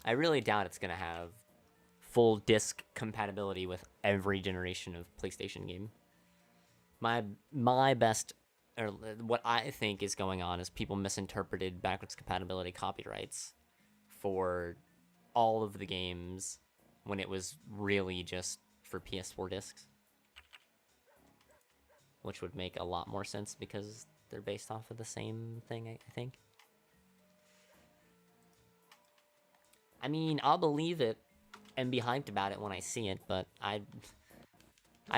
I really doubt it's gonna have full disc compatibility with every generation of PlayStation game. My best, or what I think is going on, is people misinterpreted backwards compatibility copyrights for all of the games when it was really just for PS4 discs, which would make a lot more sense because they're based off of the same thing, I think. I mean, I'll believe it and be hyped about it when I see it, but I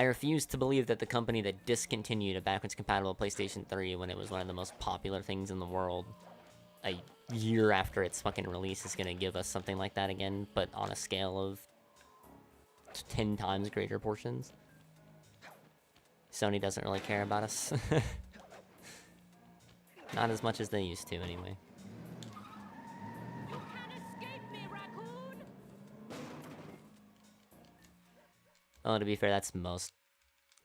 refuse to believe that the company that discontinued a backwards compatible PlayStation 3 when it was one of the most popular things in the world a year after its fucking release is gonna give us something like that again, but on a scale of 10 times greater portions. Sony doesn't really care about us. Not as much as they used to, anyway. You can't escape me, raccoon! Oh, to be fair, that's most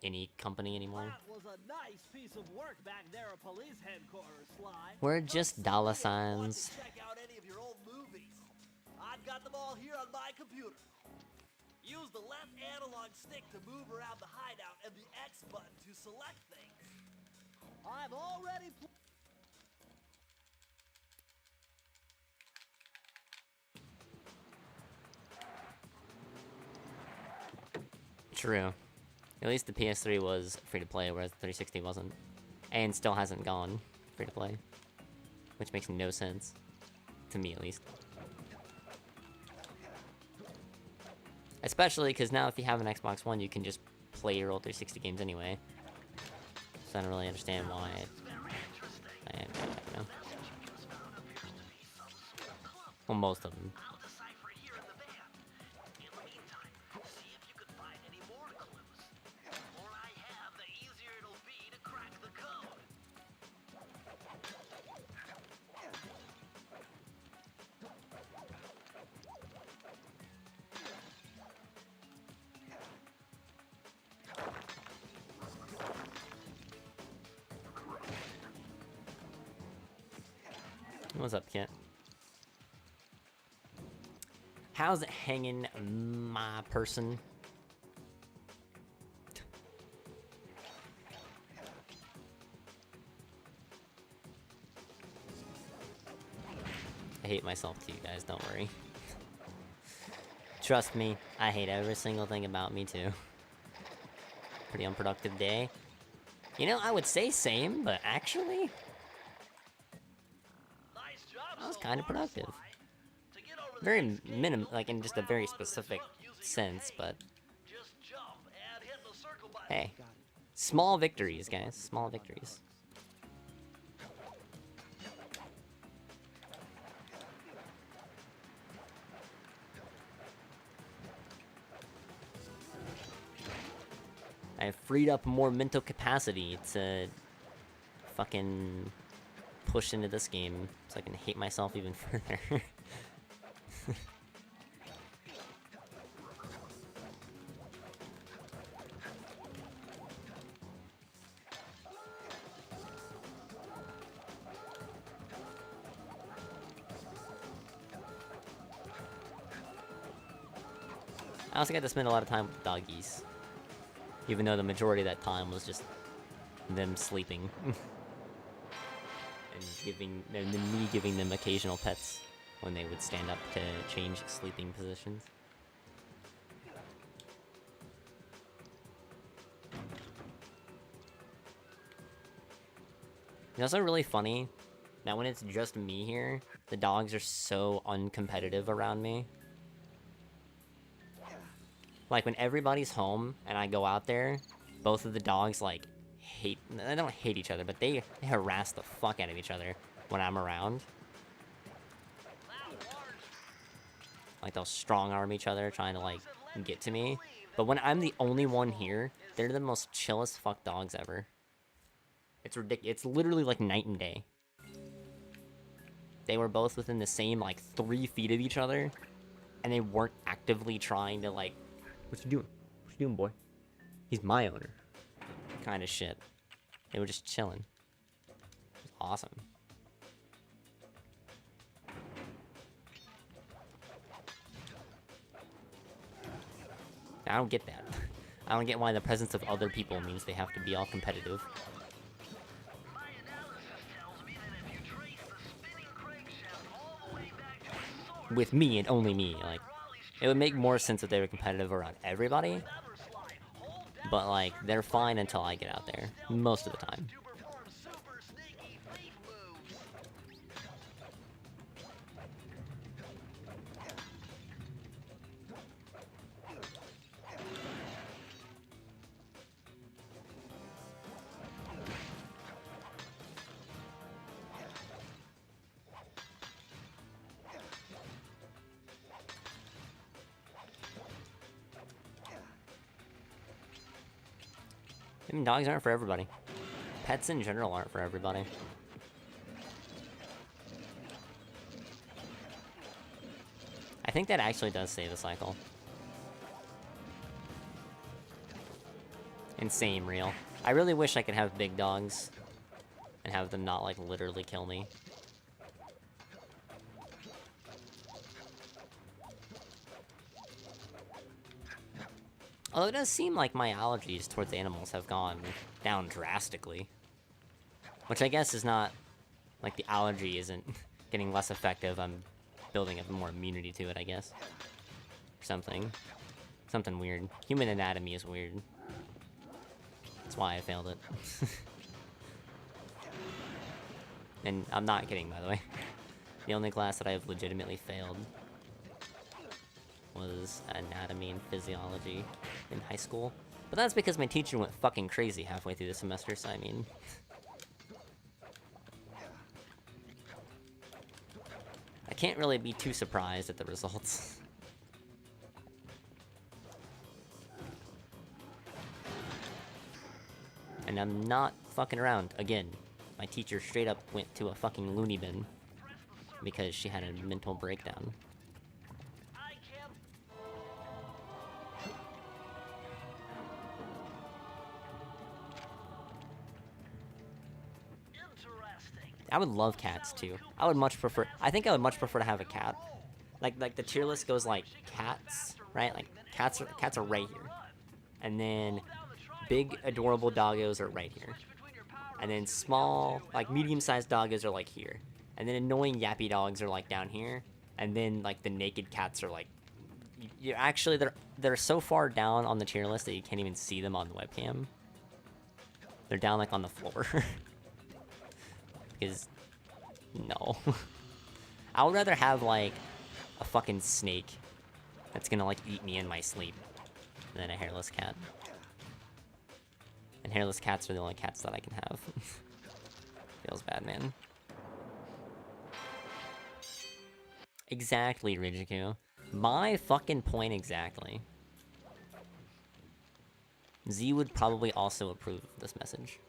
any company anymore. That was a nice piece of work back there at police headquarters, Sly. We're just dollar signs. Check out any of your old movies. I've got them all here on my computer. Use the left analog stick to move around the hideout and the X button to select things. I've already True. At least the PS3 was free to play, whereas the 360 wasn't. And still hasn't gone free to play. Which makes no sense. To me, at least. Especially because now if you have an Xbox One, you can just play your old 360 games anyway. So I don't really understand why I don't know. Well, most of them. What's up, Kit? How's it hanging, my person? I hate myself too, guys, don't worry. Trust me, I hate every single thing about me too. Pretty unproductive day. You know, I would say same, but actually, that was kind of productive. Very like in just a very specific sense, but hey, small victories, guys, small victories. I have freed up more mental capacity to fucking push into this game so I can hate myself even further. I also got to spend a lot of time with doggies. Even though the majority of that time was just them sleeping. And me giving them occasional pets when they would stand up to change sleeping positions. It's also really funny that when it's just me here, the dogs are so uncompetitive around me. Like, when everybody's home and I go out there, both of the dogs, like, they don't hate each other, but they harass the fuck out of each other when I'm around. Like, they'll strong-arm each other trying to, like, get to me. But when I'm the only one here, they're the most chillest fuck dogs ever. It's ridiculous. It's literally like night and day. They were both within the same, like, 3 feet of each other, and they weren't actively trying to, like, what you doing? What you doing, boy? He's my owner. Kind of shit. They were just chilling. It was awesome. I don't get that. I don't get why the presence of other people means they have to be all competitive. My analysis tells me that if you trace the spinning crankshaft all the way back to its source, With me and only me, like, it would make more sense if they were competitive around everybody. never slide, hold down But, like, they're fine until I get out there. Most of the time. to perform super sneaky thief moves. I mean, dogs aren't for everybody. Pets in general aren't for everybody. I think that actually does save a cycle. Insane real. I really wish I could have big dogs and have them not, like, literally kill me. Although it does seem like my allergies towards animals have gone down drastically. Which I guess is not... Like, the allergy isn't getting less effective, I'm building up more immunity to it, I guess. Or something. Something weird. Human anatomy is weird. That's why I failed it. And I'm not kidding, by the way. The only class that I have legitimately failed was anatomy and physiology in high school. But that's because my teacher went fucking crazy halfway through the semester, so I mean... I can't really be too surprised at the results. And I'm not fucking around. Again, my teacher straight up went to a fucking loony bin because she had a mental breakdown. I can't. Interesting. I would love cats too. I think I would much prefer to have a cat. Like the tier list goes like cats, right? Like cats are right here. And then big adorable doggos are right here. And then small, like medium-sized doggos are like here. And then annoying yappy dogs are like down here. And then like the naked cats are like you actually they're so far down on the tier list that you can't even see them on the webcam. They're down like on the floor. Because no. I would rather have like a fucking snake that's gonna like eat me in my sleep than a hairless cat. And hairless cats are the only cats that I can have. Feels bad, man. Exactly, Rijiku. My fucking point exactly. Z would probably also approve of this message.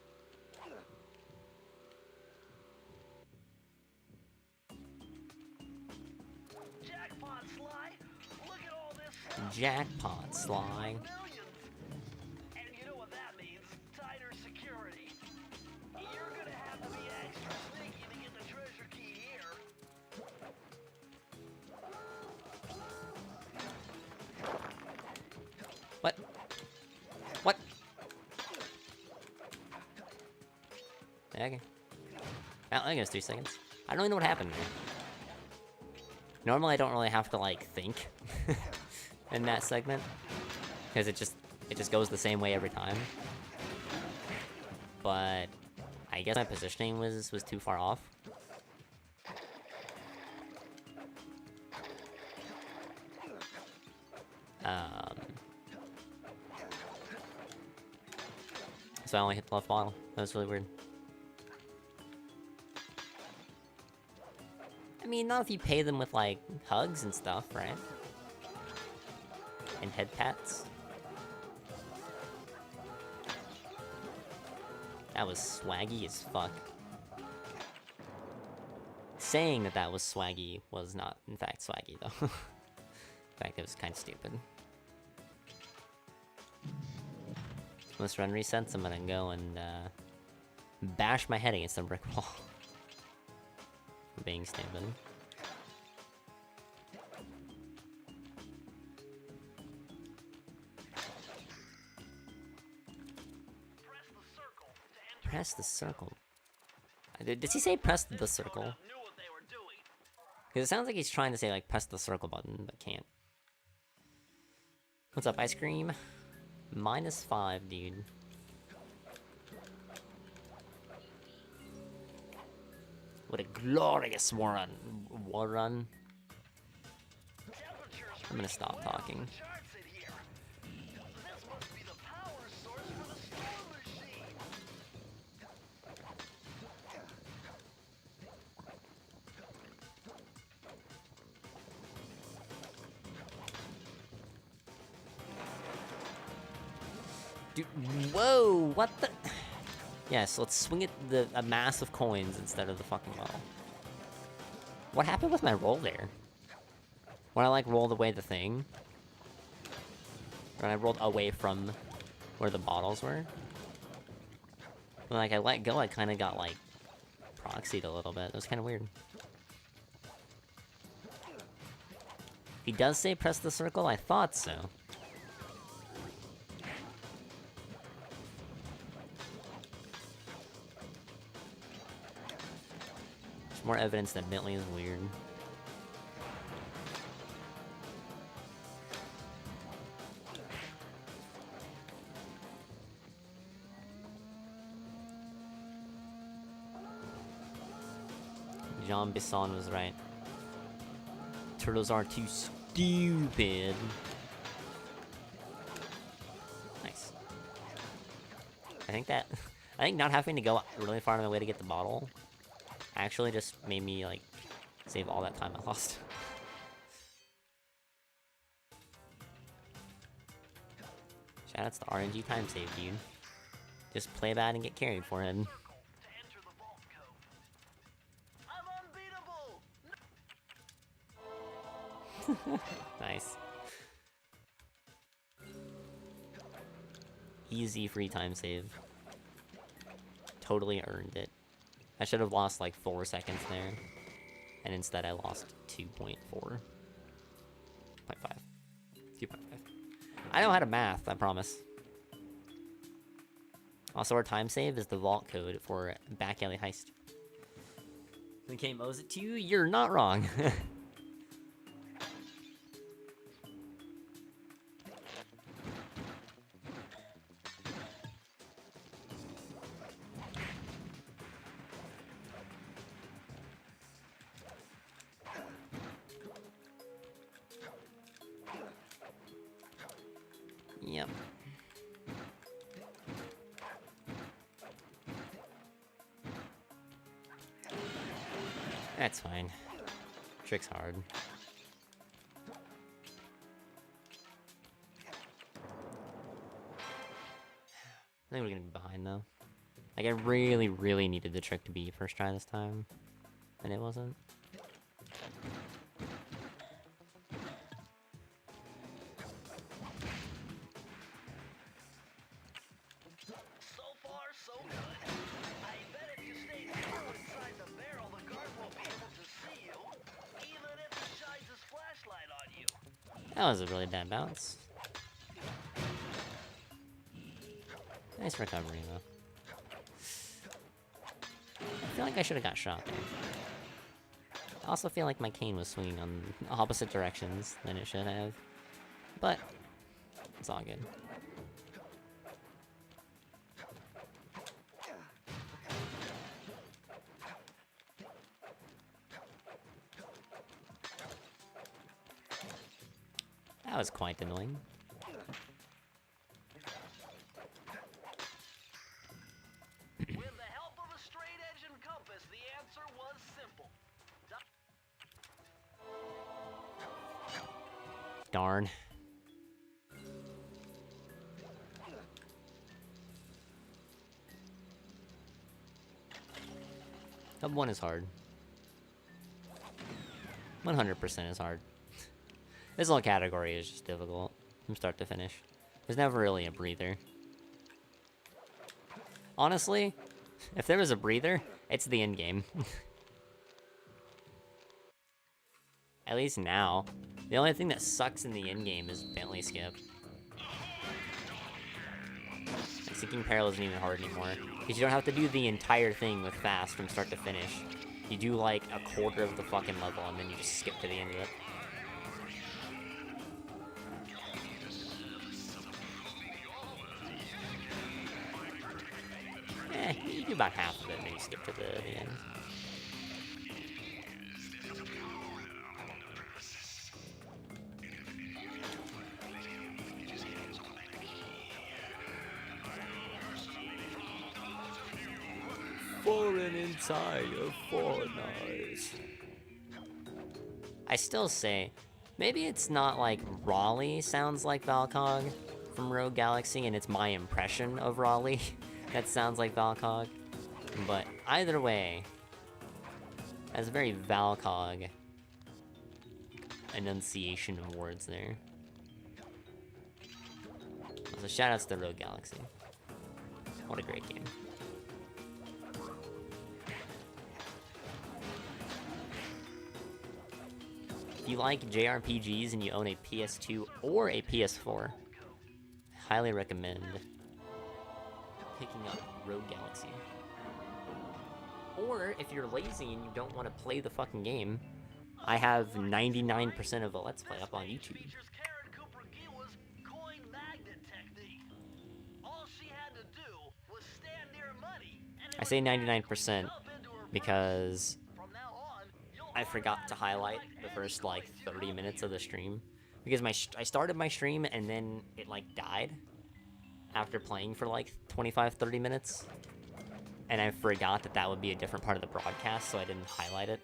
Jackpot, Sly. Look at all this stuff. Jackpot, Sly. Millions. And you know what that means? Tighter security. You're gonna have to be extra sneaky to get the treasure key here. What? What? Okay. Well, I guess 3 seconds. I don't even know what happened there. Normally I don't really have to, like, think in that segment. Because it just goes the same way every time. But I guess my positioning was too far off. So I only hit the left bottle. That was really weird. I mean, not if you pay them with, like, hugs and stuff, right? And head pats. That was swaggy as fuck. Saying that was swaggy was not, in fact, swaggy, though. In fact, it was kind of stupid. When this run resets, I'm gonna go and, bash my head against the brick wall. For being stupid. Press the circle. Does he say press the circle? Knew what they were doing. Because it sounds like he's trying to say, like, press the circle button, but can't. What's up, ice cream? -5, dude. What a glorious run. I'm gonna stop talking. Charts in here. This must be the power source for the storm machine. Dude, whoa, what the? Yes, let's swing it a mass of coins instead of the fucking bottle. What happened with my roll there? When I, like, rolled away the thing? When I rolled away from where the bottles were? When, like, I let go, I kind of got, like, proxied a little bit. It was kind of weird. He does say press the circle? I thought so. There's more evidence that Bentley is weird. Jean Bisson was right. Turtles are too stupid. Nice. I think not having to go really far on my way to get the bottle actually just made me, like, save all that time I lost. Shoutouts to RNG time save, dude. Just play bad and get carried for him. To enter the vault code. I'm unbeatable. Nice. Easy free time save. Totally earned it. I should have lost like 4 seconds there. And instead I lost 2.4. 2.5. I know how to math, I promise. Also, our time save is the vault code for Back Alley Heist. The game owes it to you? You're not wrong. Yep. That's fine. Trick's hard. I think we're gonna be behind though. Like, I really, really needed the trick to be first try this time. And it wasn't. So far, so good. I bet if you stay still inside the barrel, the guard won't be able to see you, even if he shines his flashlight on you. That was a really bad bounce. Nice recovery though. I feel like I should have got shot there. I also feel like my cane was swinging on opposite directions than it should have. But it's all good. That was quite annoying. With the help of a straight edge and compass, the answer was simple. Darn. Hub 1 is hard. 100% is hard. This whole category is just difficult from start to finish. There's never really a breather. Honestly, if there was a breather, it's the end game. At least now. The only thing that sucks in the end game is Bentley skip. Nice. Seeking Peril isn't even hard anymore. Because you don't have to do the entire thing with fast from start to finish. You do like a quarter of the fucking level and then you just skip to the end of it. You do about half of it and then you skip to the end. Foreign inside of foreigners. I still say, maybe it's not like Raleigh sounds like Valcog from Rogue Galaxy, and it's my impression of Raleigh that sounds like Valcog. But either way, that's a very Valcog enunciation of words there. So shoutouts to Rogue Galaxy. What a great game. If you like JRPGs and you own a PS2 or a PS4, highly recommend picking up Rogue Galaxy. Or if you're lazy and you don't want to play the fucking game, I have 99% of a Let's Play up on YouTube. I say 99% because I forgot to highlight the first like 30 minutes of the stream, because I started my stream and then it like died after playing for like 25-30 minutes, and I forgot that would be a different part of the broadcast, so I didn't highlight it.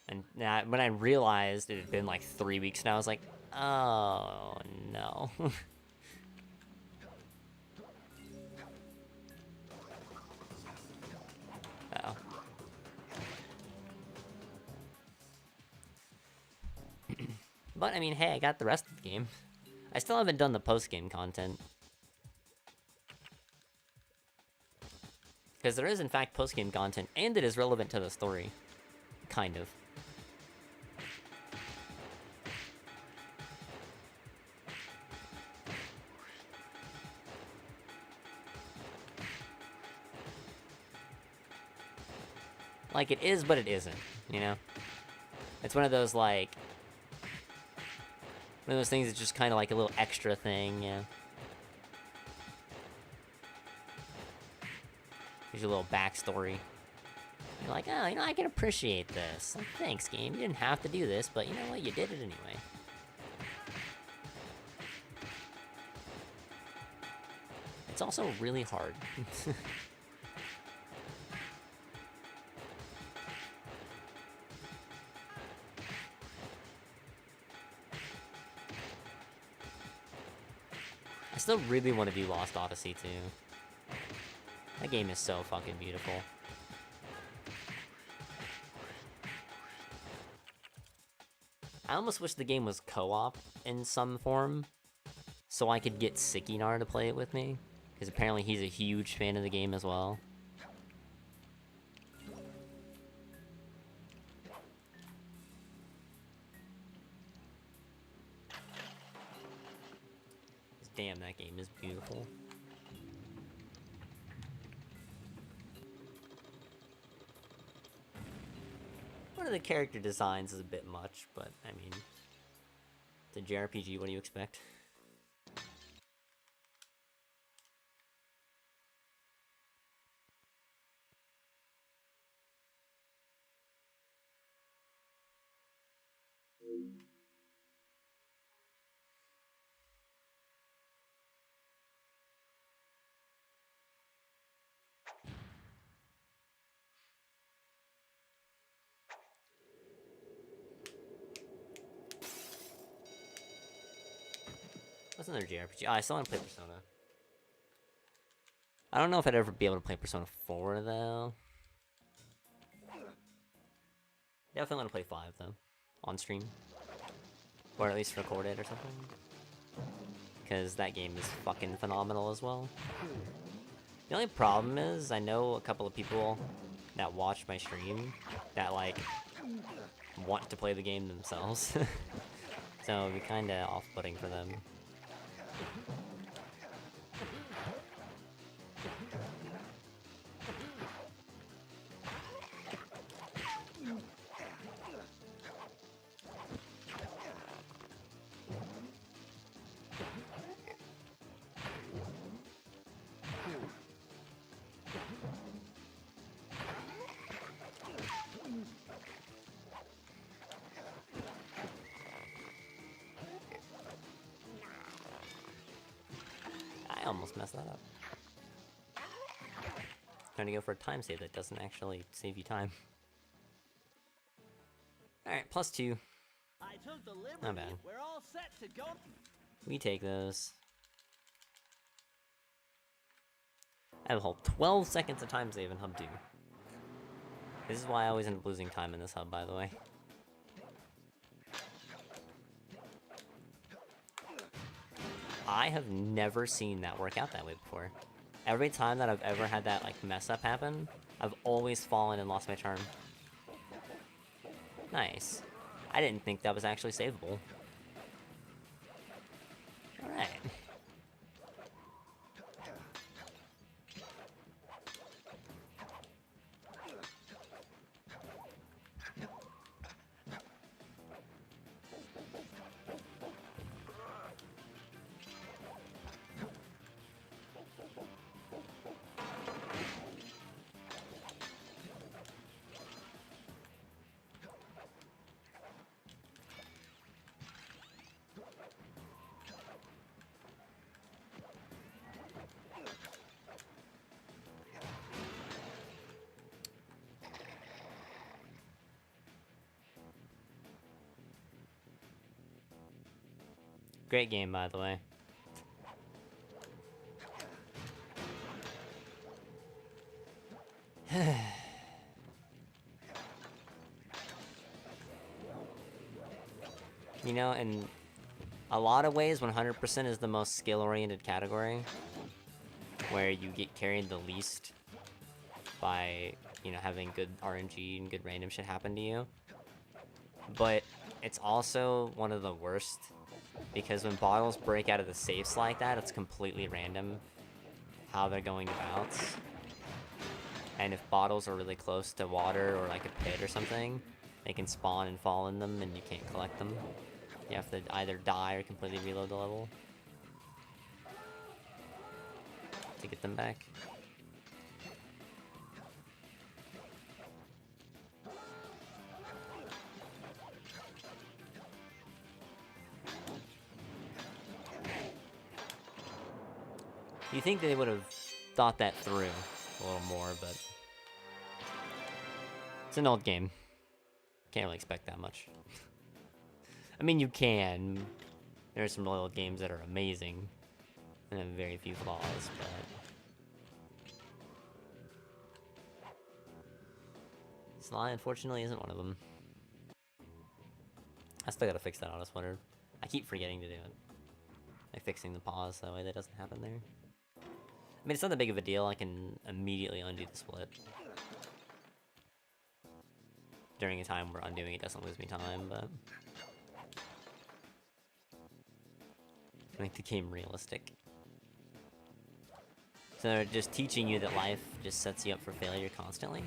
And when I realized it had been like 3 weeks now, I was like, oh no. Uh-oh. But, I mean, hey, I got the rest of the game. I still haven't done the post-game content. Because there is, in fact, post-game content, and it is relevant to the story. Kind of. Like, it is, but it isn't, you know? It's one of those, like... one of those things that's just kind of like a little extra thing, yeah. Here's a little backstory. You're like, oh, you know, I can appreciate this. Like, thanks, game. You didn't have to do this, but you know what? You did it anyway. It's also really hard. I still really want to do Lost Odyssey, too. That game is so fucking beautiful. I almost wish the game was co-op in some form, so I could get Sikinar to play it with me, because apparently he's a huge fan of the game as well. Damn, that game is beautiful. One of the character designs is a bit much, but I mean, it's a JRPG, what do you expect? What's another JRPG? Oh, I still want to play Persona. I don't know if I'd ever be able to play Persona 4, though. Definitely want to play 5, though. On stream. Or at least record it or something. Because that game is fucking phenomenal as well. The only problem is, I know a couple of people that watch my stream that, like, want to play the game themselves. So it'd be kinda off-putting for them. almost messed that up. Trying to go for a time save that doesn't actually save you time. Alright, +2. I took the liberty. Not bad. We're all set to go. We take those. I have a whole 12 seconds of time save in hub 2. This is why I always end up losing time in this hub, by the way. I have never seen that work out that way before. Every time that I've ever had that like mess up happen, I've always fallen and lost my turn. Nice. I didn't think that was actually savable. Alright. Great game, by the way. You know, in a lot of ways, 100% is the most skill-oriented category, where you get carried the least by, you know, having good RNG and good random shit happen to you. But it's also one of the worst, because when bottles break out of the safes like that, it's completely random how they're going to bounce. And if bottles are really close to water or like a pit or something, they can spawn and fall in them and you can't collect them. You have to either die or completely reload the level to get them back. You think they would have thought that through a little more, but it's an old game. Can't really expect that much. I mean, you can. There are some old games that are amazing and have very few flaws, but Sly, unfortunately, isn't one of them. I still gotta fix that auto splitter. I keep forgetting to do it. Like fixing the pause, so that way that doesn't happen there. I mean, it's not that big of a deal. I can immediately undo the split. During a time where undoing it doesn't lose me time, but make the game realistic. So they're just teaching you that life just sets you up for failure constantly.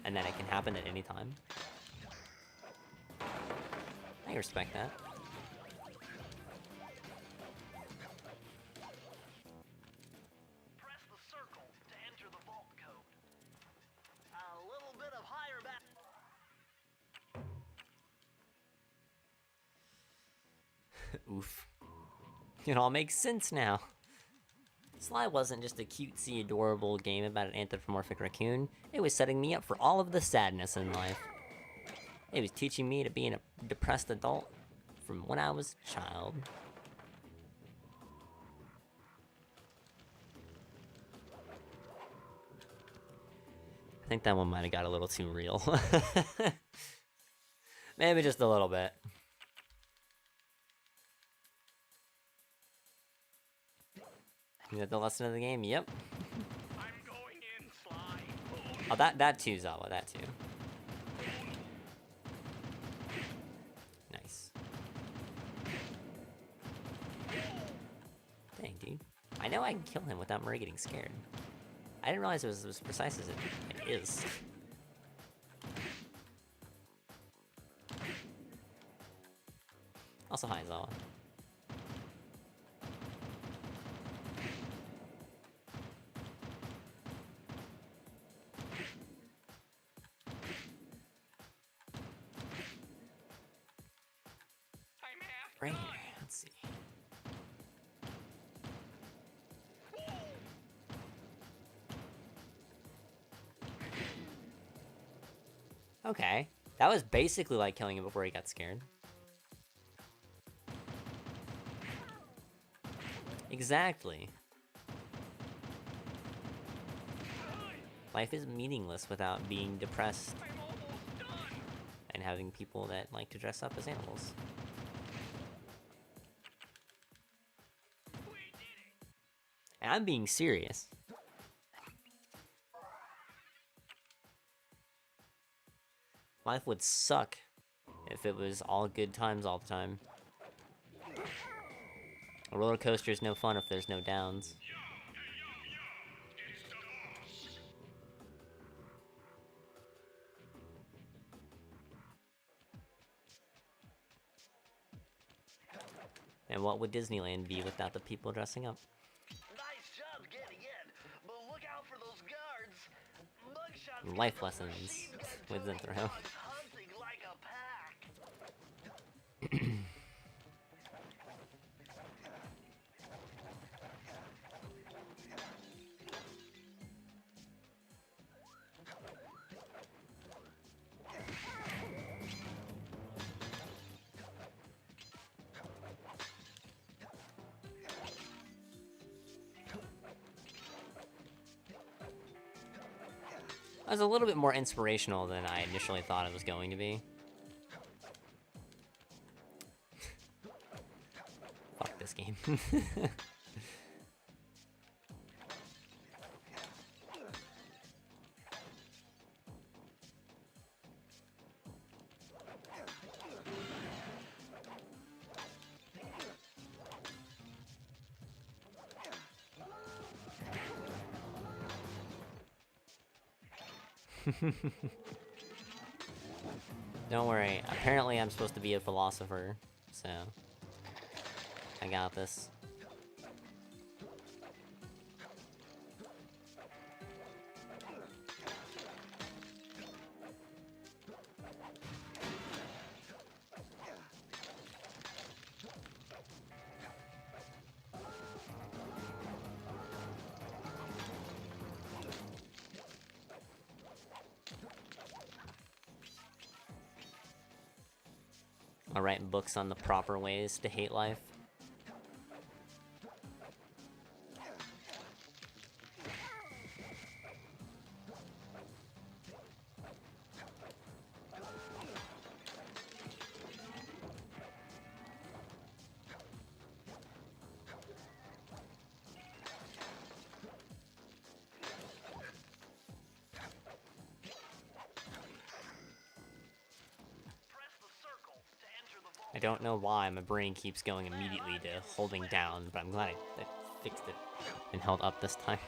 And that it can happen at any time. I respect that. Press the circle to enter the vault code. A little bit of higher back. Oof. It all makes sense now. Sly wasn't just a cutesy, adorable game about an anthropomorphic raccoon. It was setting me up for all of the sadness in life. It was teaching me to be a depressed adult from when I was a child. I think that one might have got a little too real. Maybe just a little bit. Is that the lesson of the game? Yep. I'm going in, Sly. Oh, that too, Zawa, that too. Nice. Dang, dude. I know I can kill him without Murray getting scared. I didn't realize it was as precise as it is. Also, hi, Zawa. Right here, let's see. Okay. That was basically like killing him before he got scared. Exactly. Life is meaningless without being depressed and having people that like to dress up as animals. And I'm being serious. Life would suck if it was all good times all the time. A roller coaster is no fun if there's no downs. And what would Disneyland be without the people dressing up? Nice job getting in, but look out for those guards. Mugshots Life get lessons machine guns with turning Zenthro. dogs hunting like a pack. It was a little bit more inspirational than I initially thought it was going to be. Fuck this game. Don't worry, apparently I'm supposed to be a philosopher, so I got this. I'll write books on the proper ways to hate life. I don't know why my brain keeps going immediately to holding down, but I'm glad I fixed it and held up this time.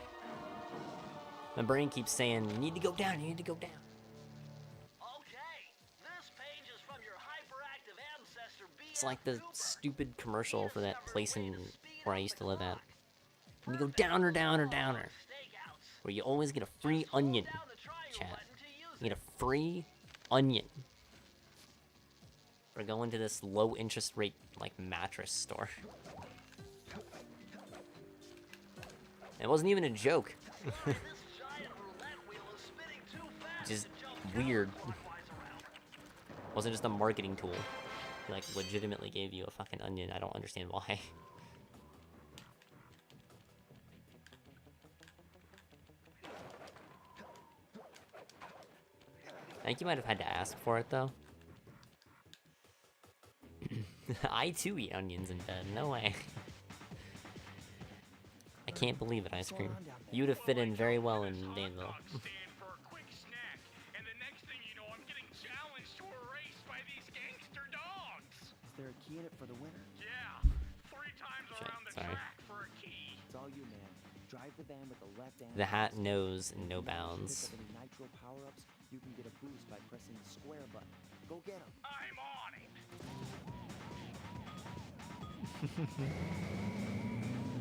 My brain keeps saying, you need to go down, you need to go down. Okay, this page is from your hyperactive ancestor BF It's like the Cooper. stupid commercial for that place in where I used to live at. You go downer, downer, downer. Where you always get a free onion, chat. You get a free onion. We're going to this low interest rate, like, mattress store. It wasn't even a joke. Which is weird. Wasn't just a marketing tool. He, like, legitimately gave you a fucking onion. I don't understand why. I think you might have had to ask for it, though. I too eat onions in bed, no way. I can't believe it, ice cream. You would have fit in very well in Danville. Is there a key in it for the winner? Yeah, 3 times Shit, around the sorry. track for a key. It's all you, man. Drive the van with the left hand. The hat knows And if no you manage to bounds. pick up any nitro power-ups, you can get a boost by pressing the square button. Go get 'em. I'm on it.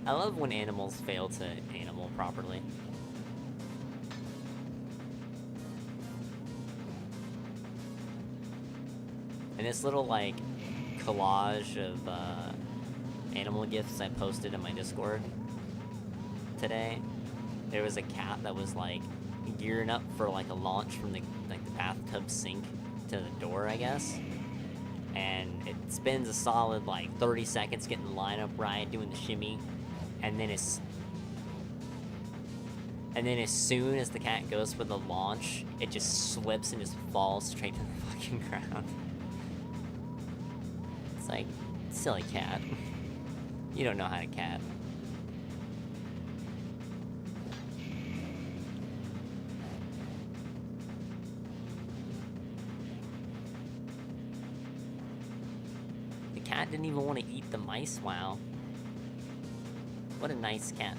I love when animals fail to animal properly. And this little, like, collage of animal gifs I posted in my Discord today, there was a cat that was, like, gearing up for like a launch from the bathtub sink to the door, I guess. And it spends a solid like 30 seconds getting the line up right, doing the shimmy, and then as soon as the cat goes for the launch, it just slips and just falls straight to the fucking ground. It's like, silly cat. You don't know how to cat. The cat didn't even want to eat the mice, wow. What a nice cat.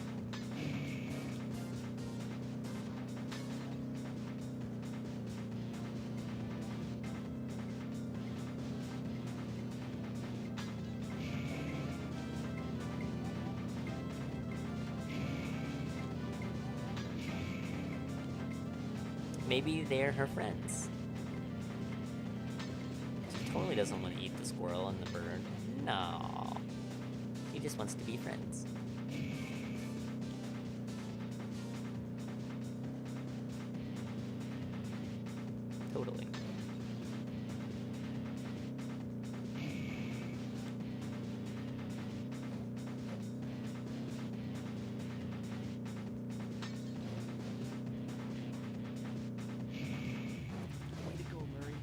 Maybe they're her friends. She totally doesn't want to eat the squirrel and the bird. No. She just wants to be friends. Totally. Way to go, Murray.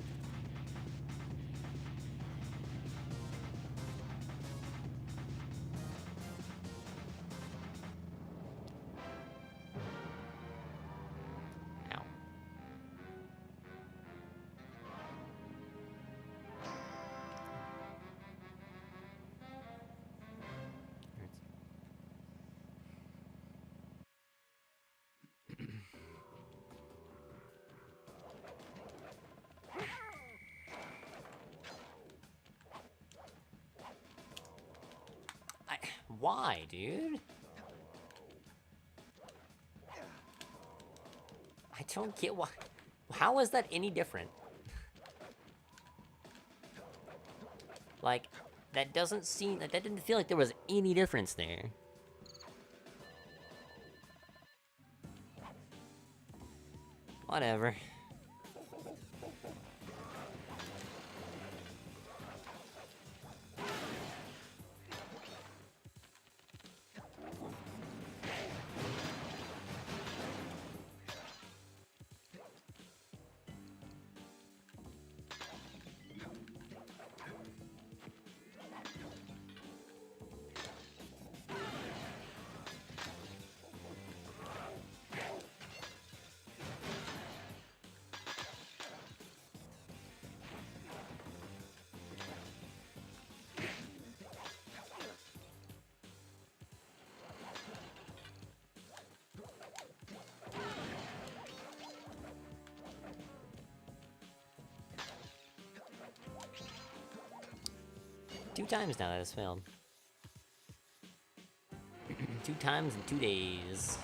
Ow. Why, dude? I don't get why. How is that any different? Like, that doesn't seem... That didn't feel like there was any difference there. Whatever. Two times now that has failed. 2 times in 2 days.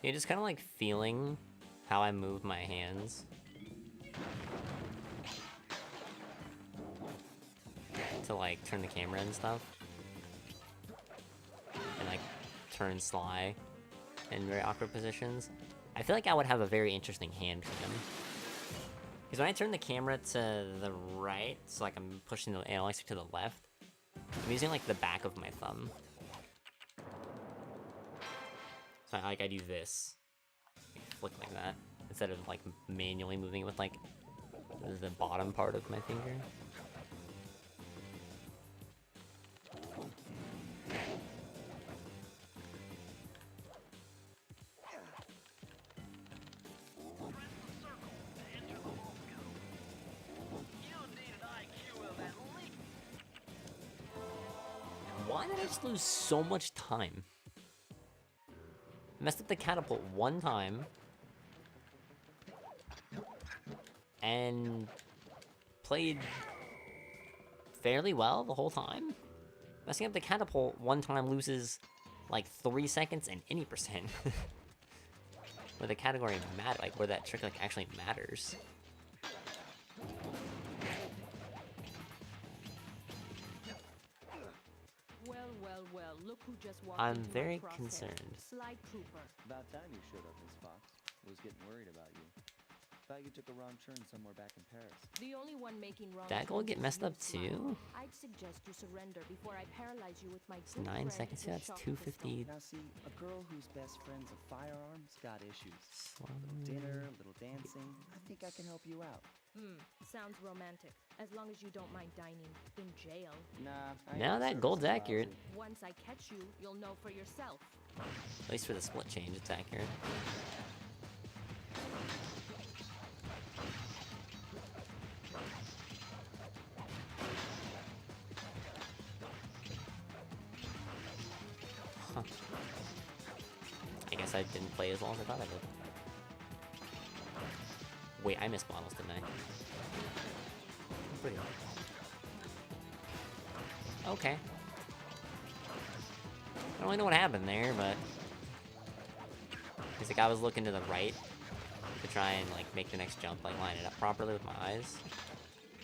You're just kind of like feeling how I move my hands. To like turn the camera and stuff. And like turn sly in very awkward positions. I feel like I would have a very interesting hand cam. Because when I turn the camera to the right, so like I'm pushing the analog stick to the left, I'm using like the back of my thumb. So I do this, like, flick like that, instead of like manually moving it with like the bottom part of my finger. Press the circle to enter the logo. You need an IQ of at least... Why did I just lose so much time? Messed up the catapult one time. And played fairly well the whole time. Messing up the catapult one time loses like 3 seconds and any percent. Where the category matter, like where that trick like actually matters. Well, look who just walked I'm into my very crosshairs. concerned. Slide Trooper. About time you showed up, Miss Fox. Was getting worried about you. Thought you took a wrong turn somewhere back in Paris. The only one making wrong That goal turns get is messed you, up Slide. too? I'd suggest you surrender before I paralyze you with my It's good 9 friend, seconds, the yeah, that's shock 250. Now see, a girl whose best friend's a firearm's got issues. Slow. Little dinner, little dancing. I think I can help you out. pistol. Sounds romantic. As long as you don't mind dining in jail. Nah, Now that gold's accurate. Once I catch you, you'll know for yourself. At least for the split change, it's accurate. Huh. I guess I didn't play as well as I thought I would. Wait, I missed models, didn't I? Pretty well. Okay. I don't really know what happened there, but it's like I was looking to the right to try and like make the next jump, like line it up properly with my eyes,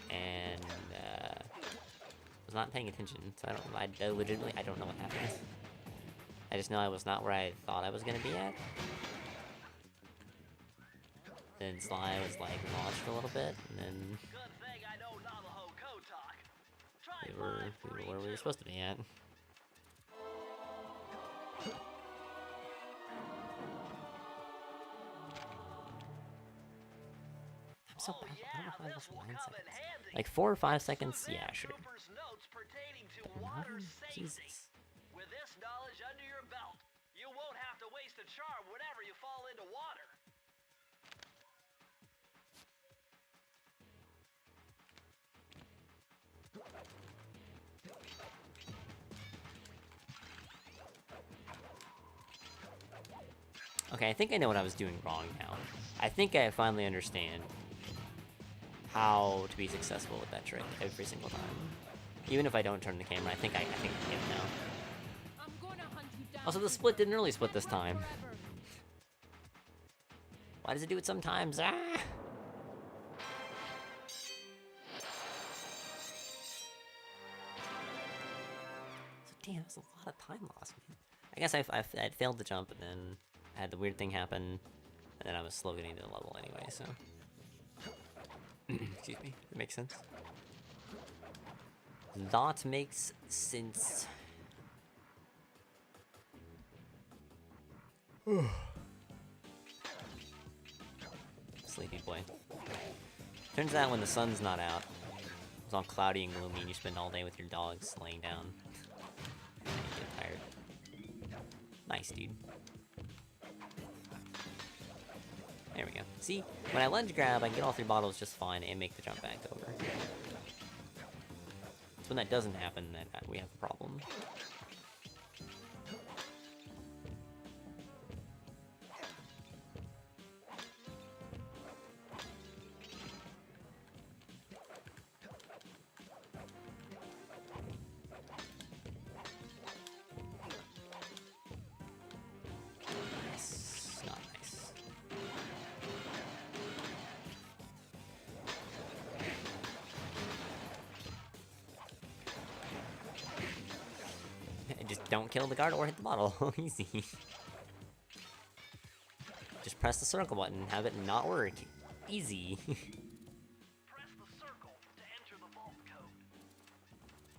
and was not paying attention. So I legitimately I don't know what happened. I just know I was not where I thought I was gonna be at. Then Sly was like launched a little bit, and then Good thing I know Navajo code talk. Try we were where we were supposed to be at. I'm so bad. I don't know if I lost 9 seconds. Like 4 or 5 seconds, yeah, sure. Cooper's notes pertaining to But water 9? safety. Jesus. With this knowledge under your belt, you won't have to waste a charm whenever you fall into water. Okay, I think I know what I was doing wrong now. I think I finally understand how to be successful with that trick every single time. Even if I don't turn the camera, I think I get it now. I'm gonna hunt you down. Also, the split didn't really split this time. Forever. Why does it do it sometimes? Ah! So, damn, that's a lot of time lost, man. I guess I failed to jump, and then I had the weird thing happen, and then I was slow getting to the level anyway, so... Excuse me. It makes sense. That makes sense. Sleepy boy. Turns out when the sun's not out, it's all cloudy and gloomy, and you spend all day with your dogs laying down. You get tired. Nice, dude. There we go. See, when I lunge grab, I can get all 3 bottles just fine and make the jump back over. It's when that doesn't happen that we have a problem. Nice. Not nice. Just don't kill the guard or hit the bottle. Easy. Just press the circle button and have it not work. Easy. Press the circle to enter the vault code.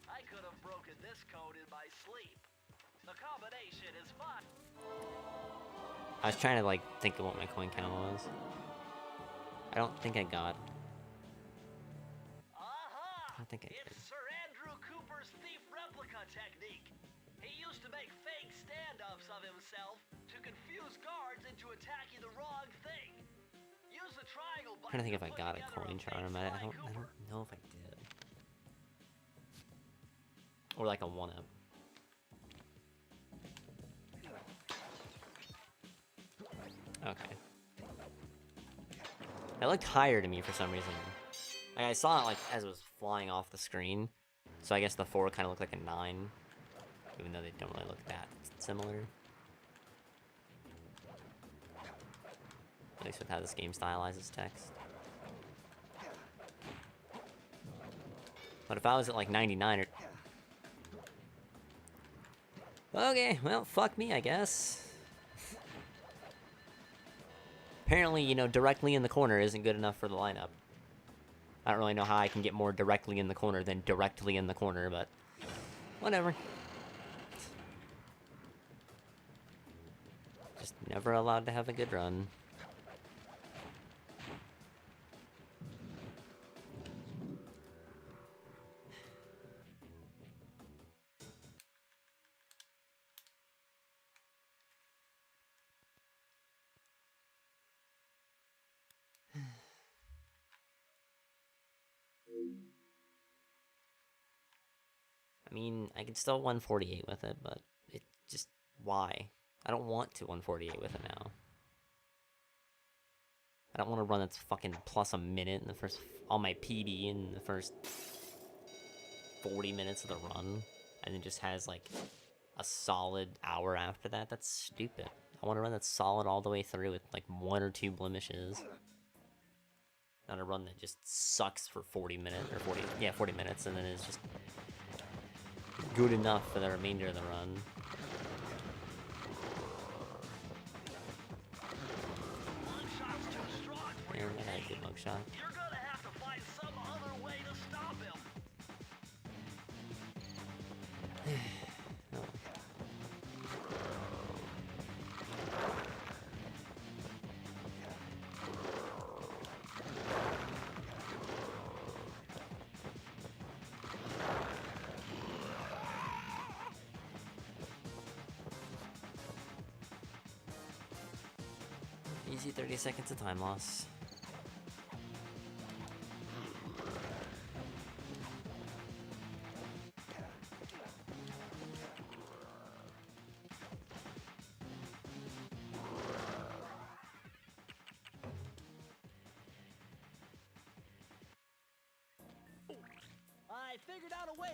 I could have broken this code in my sleep. The combination is 5. I was trying to like think of what my coin count was. I don't think I got. Aha! I don't think I did. It's Sir Andrew Cooper's thief replica technique. He used to make fake stand-ups of himself to confuse guards into attacking the wrong thing. Use the triangle I'm trying to think if I put got a together coin fake charm. Sly I don't Cooper. know if I did. Or like a 1-up. Okay. That looked higher to me for some reason. Like, I saw it like as it was flying off the screen, so I guess the 4 kind of looked like a 9, even though they don't really look that similar. At least with how this game stylizes text. But if I was at like 99 or... Okay, well, fuck me, I guess. Apparently, you know, directly in the corner isn't good enough for the lineup. I don't really know how I can get more directly in the corner than directly in the corner, but whatever. Just never allowed to have a good run. I mean, I could still 148 with it, but it just... why? I don't want to 148 with it now. I don't want to run that's fucking plus a minute in the first... all my PB in the first 40 minutes of the run, and then just has, like, a solid hour after that. That's stupid. I want to run that solid all the way through with, like, 1 or 2 blemishes. Not a run that just sucks for 40 minutes, or 40 minutes, and then is just good enough for the remainder of the run. Mugshot's too strong for Yeah, your that had a good mugshot. You're gonna have to find some other way to stop him. Oh. Easy 30 seconds of time loss. I figured out a way.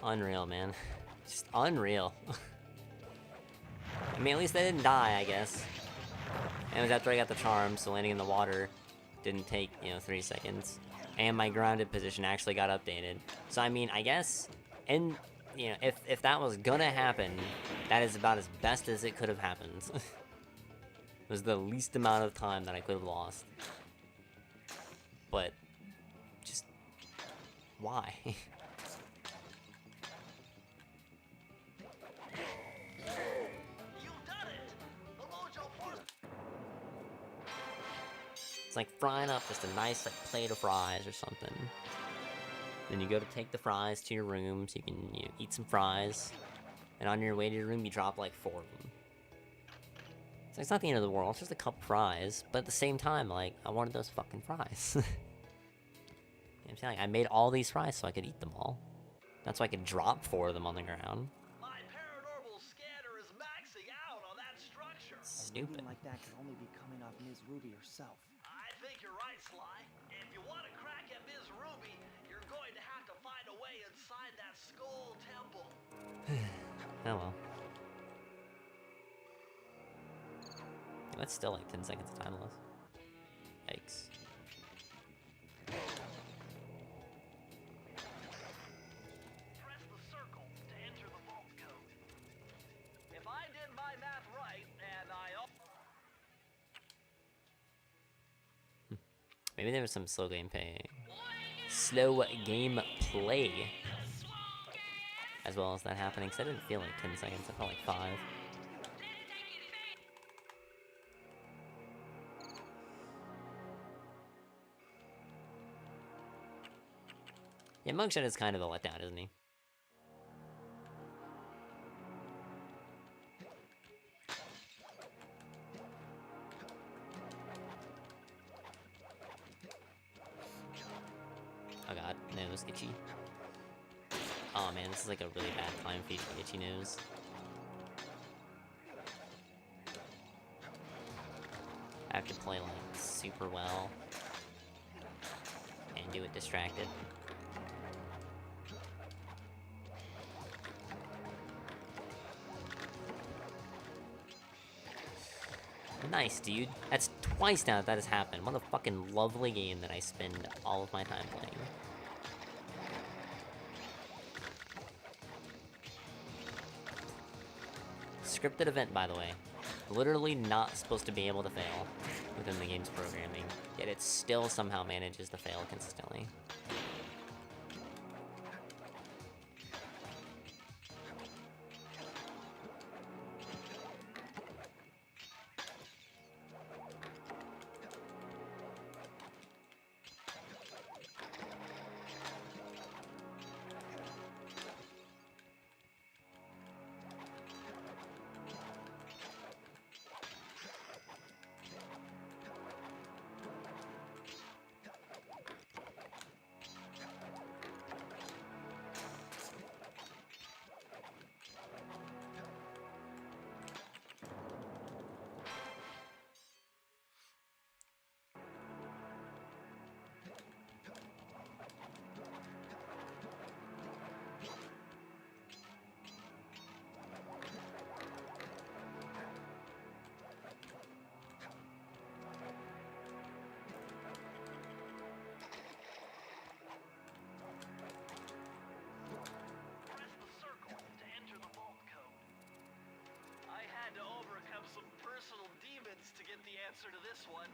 Unreal, man. Just unreal. I mean, at least they didn't die, I guess. And it was after I got the charm, so landing in the water didn't take, 3 seconds. And my grounded position actually got updated. So, I mean, I guess, and, if that was gonna happen, that is about as best as it could have happened. It was the least amount of time that I could have lost. But, just, why? You've done it. The Mojo Force. It's like frying up just a nice like plate of fries or something. Then you go to take the fries to your room so you can eat some fries. And on your way to your room, you drop like 4 of them. So it's not the end of the world, it's just a couple fries. But at the same time, like, I wanted those fucking fries. I'm telling you, I made all these fries so I could eat them all. That's why I could drop 4 of them on the ground. My paranormal scanner is maxing out on that structure. Stupid. Reading like that can only be coming off Ms. Ruby herself. I think you're right, Sly. If you want to crack at Ms. Ruby, you're going to have to find a way inside that skull temple. Oh well. That's still like 10 seconds of time loss. Yikes. Press the circle to enter the vault code. If I did my math right, and Maybe there was some slow gameplay. Slow game play. As well as that happening, because I didn't feel like 10 seconds, I felt like 5. Yeah, Mugshot is kind of a letdown, isn't he? Oh god, nose itchy. Oh man, this is like a really bad climb feed for itchy nose. I have to play like super well and do it distracted. Nice, dude. That's twice now that has happened. What a fucking lovely game that I spend all of my time playing. Scripted event, by the way. Literally not supposed to be able to fail within the game's programming, yet it still somehow manages to fail consistently. Press the circle to enter the vault code. I had to overcome some personal demons to get the answer to this one.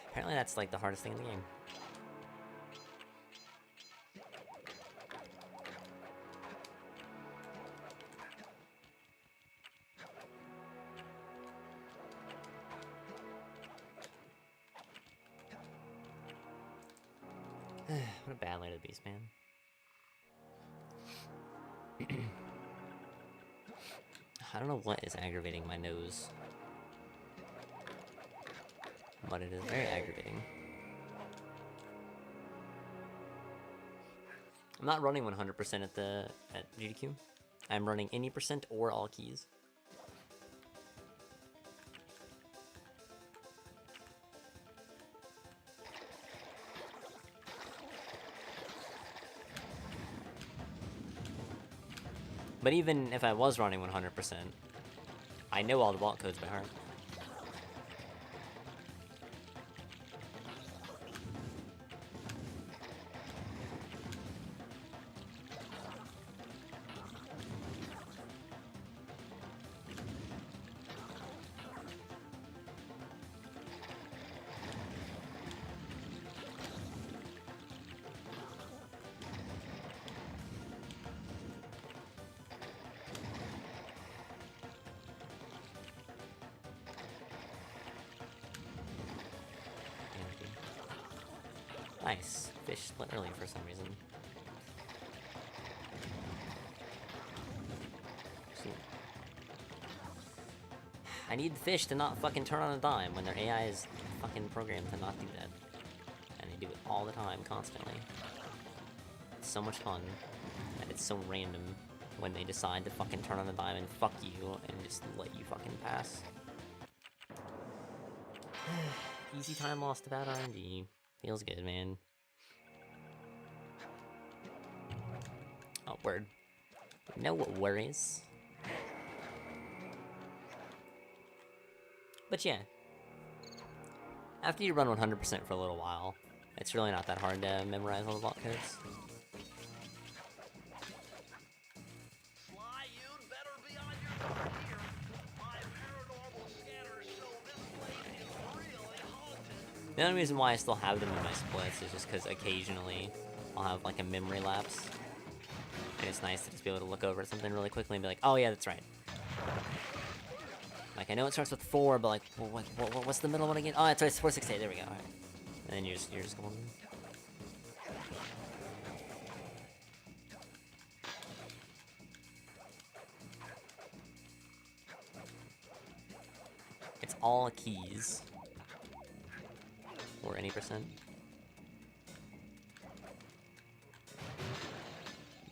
Apparently that's like the hardest thing in the game. What a bad Land of the Beast, man. I don't know what is aggravating my nose, but it is very aggravating. I'm not running 100% at GDQ. I'm running any percent or all keys. But even if I was running 100%, I know all the vault codes by heart. Nice. Fish split early for some reason. Sweet. I need fish to not fucking turn on a dime when their AI is fucking programmed to not do that. And they do it all the time, constantly. It's so much fun. And it's so random when they decide to fucking turn on a dime and fuck you and just let you fucking pass. Easy time lost about RNG. Feels good, man. Oh, word. No worries. But yeah. After you run 100% for a little while, It's really not that hard to memorize all the vault codes. Sly, you'd better be on your guard here. My paranormal scanners show this place is really haunted. The only reason why I still have them in my splits is just because occasionally I'll have like a memory lapse. And it's nice to just be able to look over at something really quickly and be like, oh yeah, that's right. Like, I know it starts with 4, but like, what's the middle one again? Oh, that's right, it's 4, 6, 8, there we go, alright. And then you're just going... It's all keys. Or any percent.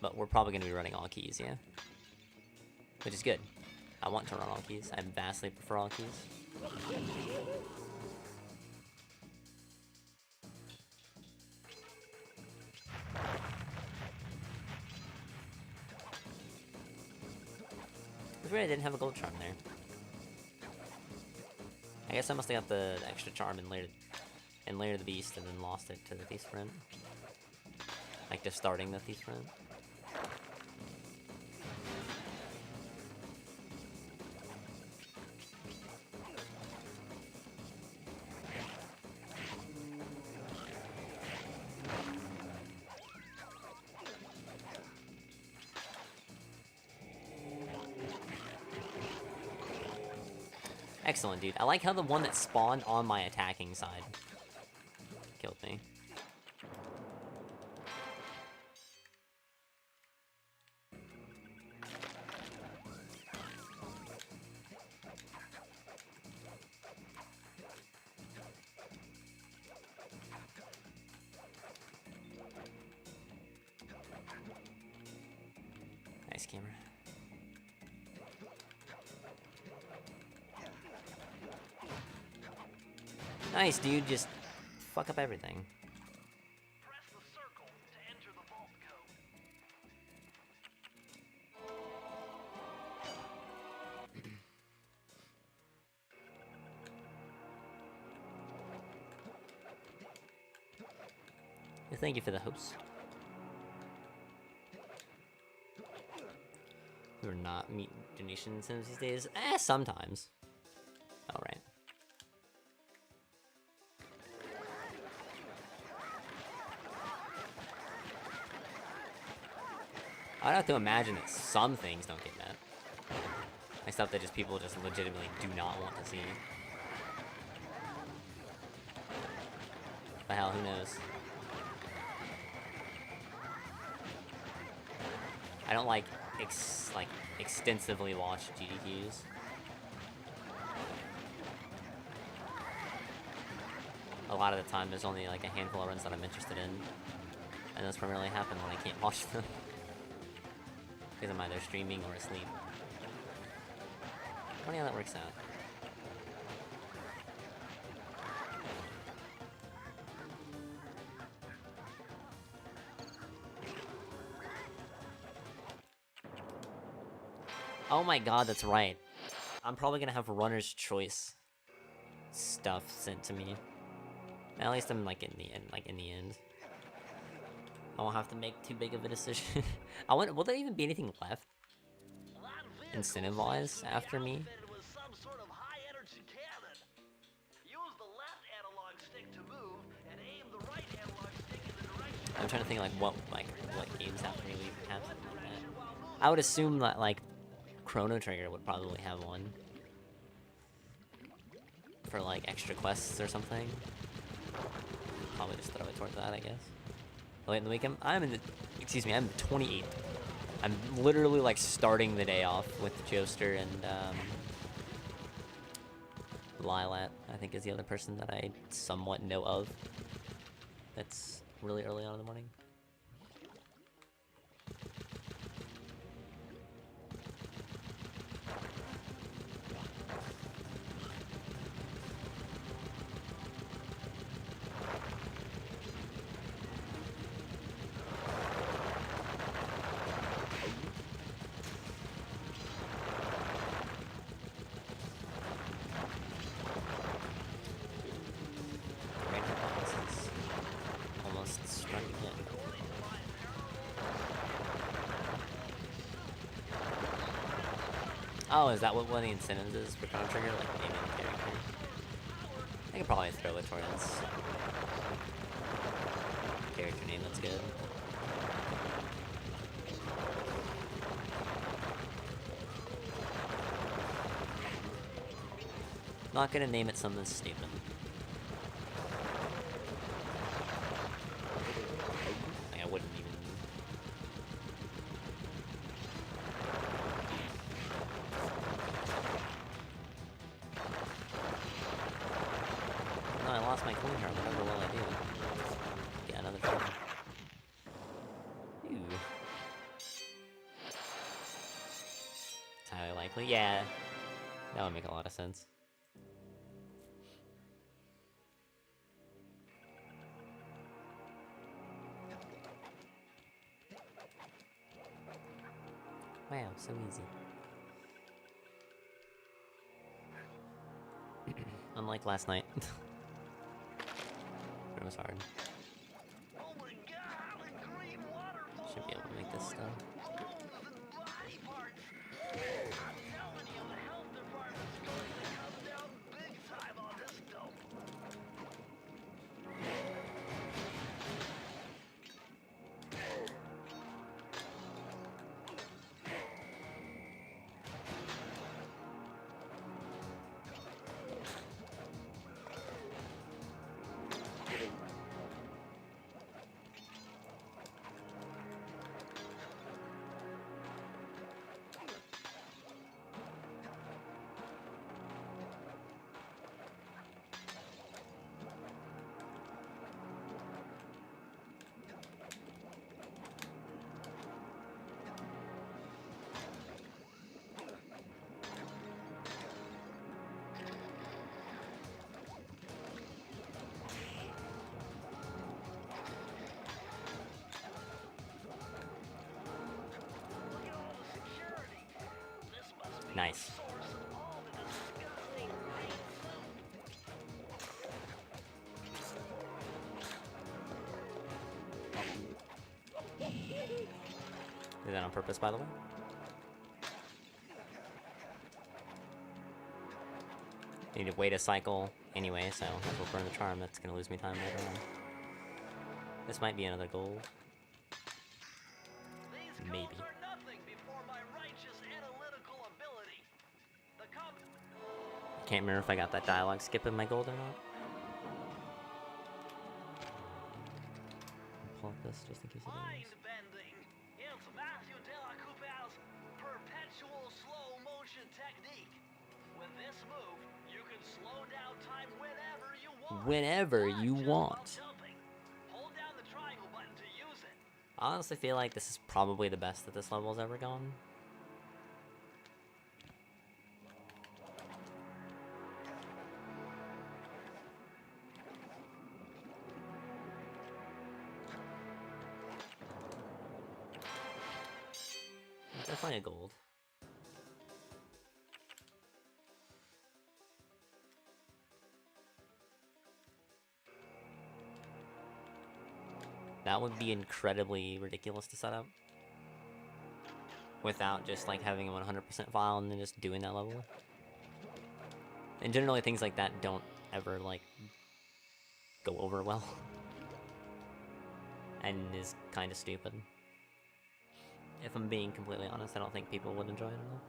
But we're probably going to be running all keys, yeah? Which is good. I want to run all keys. I vastly prefer all keys. It's weird I didn't have a gold charm there. I guess I must have got the extra charm in Lair of the Beast and then lost it to the Thief's Friend. Like just starting the Thief's Friend. Excellent, dude. I like how the one that spawned on my attacking side killed me. Nice camera. Nice, dude. Just fuck up everything. Press the circle to enter the vault code. Thank you for the hopes. We're not meet donation incentives these days. Sometimes. Alright. I'd have to imagine that some things don't get met. Like stuff that just people just legitimately do not want to see. The hell, who knows? I don't like extensively watch GDQs. A lot of the time, there's only like a handful of runs that I'm interested in, and those primarily happen when I can't watch them because I'm either streaming or asleep. Funny how that works out. Oh my god, that's right. I'm probably gonna have runner's choice stuff sent to me. At least I'm like in the end. I won't have to make too big of a decision. I wonder, will there even be anything left incentive-wise after me? With some sort of high-energy cannon. Use the left analog stick to move and aim the right analog stick in the direction. I'm trying to think what games after me we have something like that. I would assume that like Chrono Trigger would probably have one for like extra quests or something. Probably just throw it toward that, I guess. Late in the week, I'm in the 28th. I'm literally like starting the day off with Joester and Lilat, I think is the other person that I somewhat know of. That's really early on in the morning. Great hypothesis. Oh, is that what one of the incentives is for Chrono Trigger? Like naming the character? I could probably throw it towards character name that's good. Not gonna name it something stupid. Like, I wouldn't even. No, I lost my coin here. Whatever will I do? Get another coin. Ooh. It's highly likely. Yeah. That would make a lot of sense. Wow, so easy. Unlike last night. It was hard. Oh my god, the green waterfall! Should be able to make this stuff. Bones and body parts! I'm telling you, the health department's going to come down big time on this dope. Look at all the security. This must be Nice. the source of all the disgusting green Did that on purpose, by the way? Need to wait a cycle anyway, so as we'll burn the charm, that's gonna lose me time later on. This might be another goal. These Maybe. codes are nothing before my righteous analytical ability. The I can't remember if I got that dialogue skip in my gold or not. Pull up this just in case it mind is. bending. It's Matthew de la Coupeau's perpetual slow motion technique. With this move, you can slow down time whenever you want. Whenever Not you just want. while jumping. Hold down the triangle button to use it. I honestly feel like this is probably the best that this level's ever gone. Definitely a gold. That would be incredibly ridiculous to set up. Without just like having a 100% file and then just doing that level. And generally things like that don't ever like go over well. And is kind of stupid. If I'm being completely honest, I don't think people would enjoy it at all.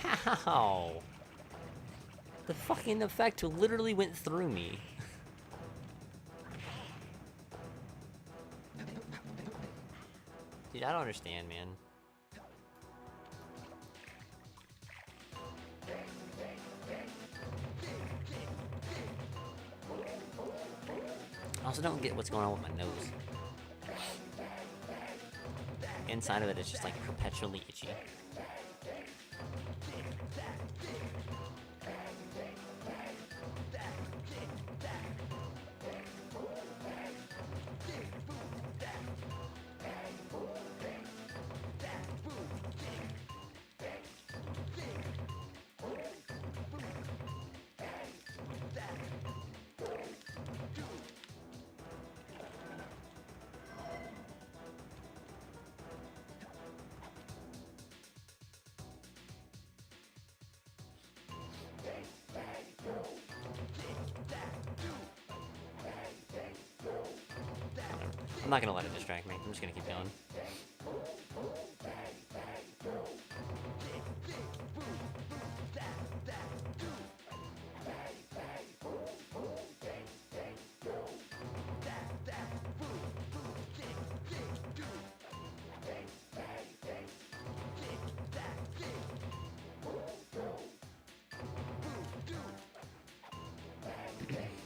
How? The fucking effect literally went through me. Dude, I don't understand, man. I also don't get what's going on with my nose. Inside of it is just like perpetually itchy. I'm not gonna let it distract me. I'm just gonna keep going.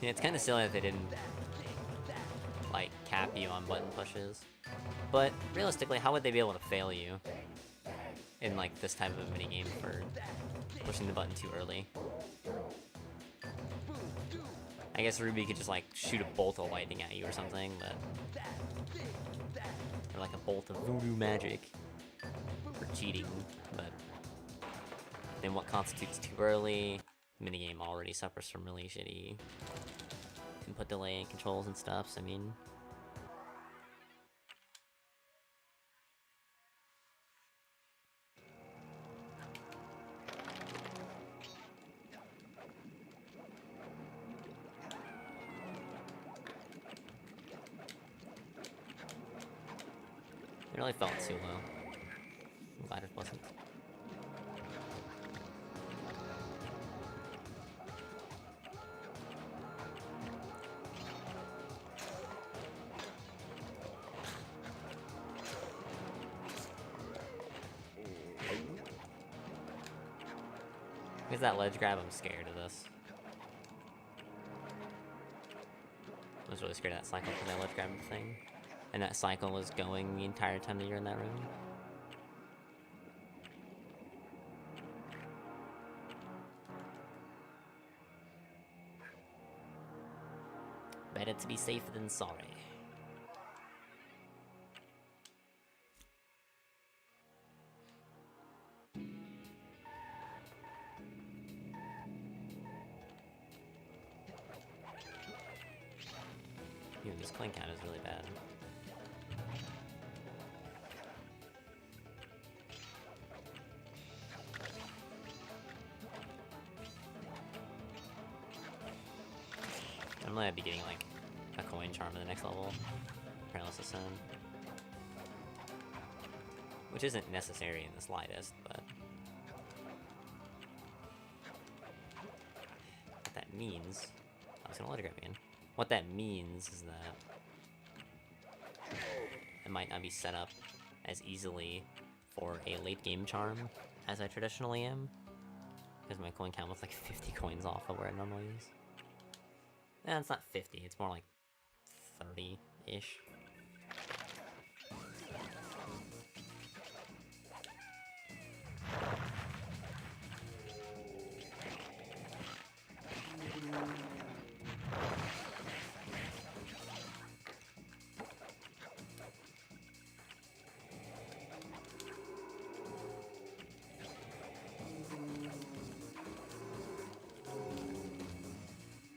Yeah, it's kind of silly that they didn't like cap you on button pushes, but realistically, how would they be able to fail you in like this type of a minigame for pushing the button too early? I guess Ruby could just like shoot a bolt of lightning at you or something, but or like a bolt of voodoo magic for cheating. But then what constitutes too early? Minigame already suffers from really shitty input delay and controls and stuff, so I mean... It really felt too low. I'm glad it wasn't. Because that ledge grab, I'm scared of this. I was really scared of that cycle for that ledge grab thing. And that cycle was going the entire time that you're in that room. Better to be safe than sorry. Dude, this coin count is really bad. I'm gonna be getting like a coin charm in the next level. Paralysis Zone. Which isn't necessary in the slightest, but what that means... I was gonna let it grab again. What that means is that it might not be set up as easily for a late game charm as I traditionally am. Because my coin count was like 50 coins off of where it normally is. Eh, it's not 50, it's more like 30-ish.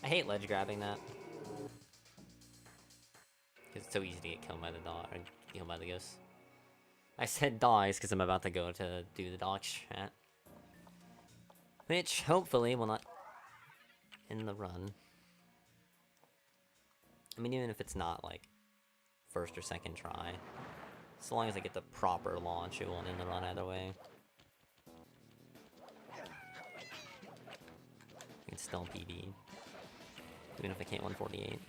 I hate ledge grabbing that. Because it's so easy to get killed by the dog, or killed by the ghosts. I said dogs because I'm about to go to do the dog chat. Which, hopefully, will not end the run. I mean, even if it's not, like, first or second try. So long as I get the proper launch, it won't end the run either way. I can still PB. Even if I can't 148.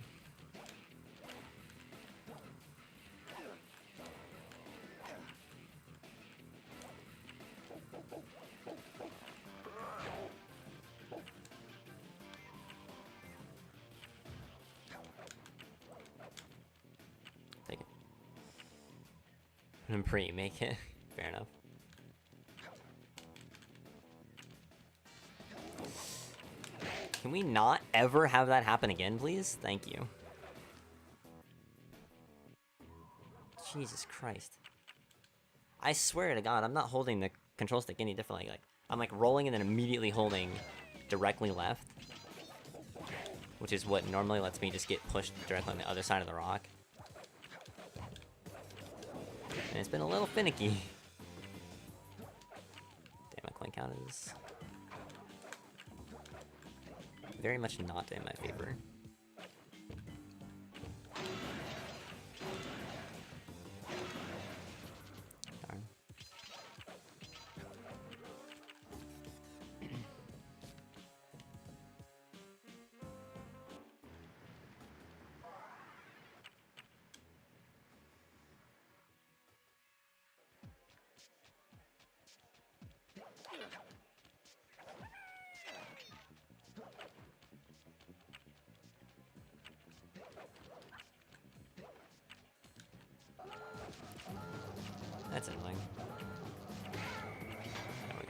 Take it. And pre-make it. Fair enough. Can we not ever have that happen again, please? Thank you. Jesus Christ. I swear to God, I'm not holding the control stick any differently. Like, I'm like rolling and then immediately holding directly left. Which is what normally lets me just get pushed directly on the other side of the rock. And it's been a little finicky. Damn, my coin count is very much not in my favor. Darn. That's annoying. There we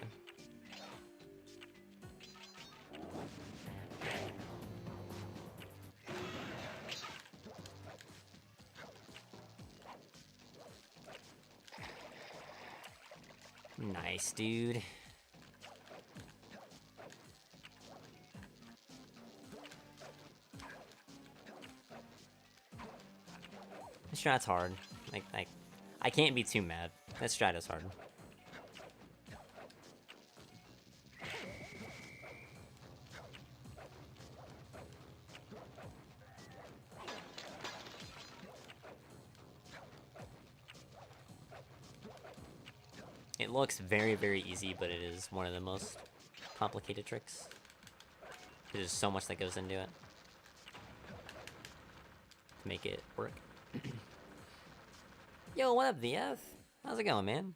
go. Nice, dude. This strat's hard. Like, I can't be too mad. This strat is hard. It looks very, very easy, but it is one of the most complicated tricks. There's so much that goes into it to make it work. Yo, what up, VF? How's it going, man?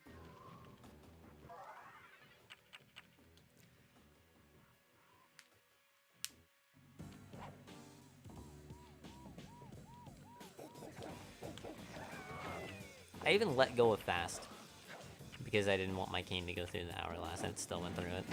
I even let go of fast because I didn't want my cane to go through the hourglass, and it still went through it.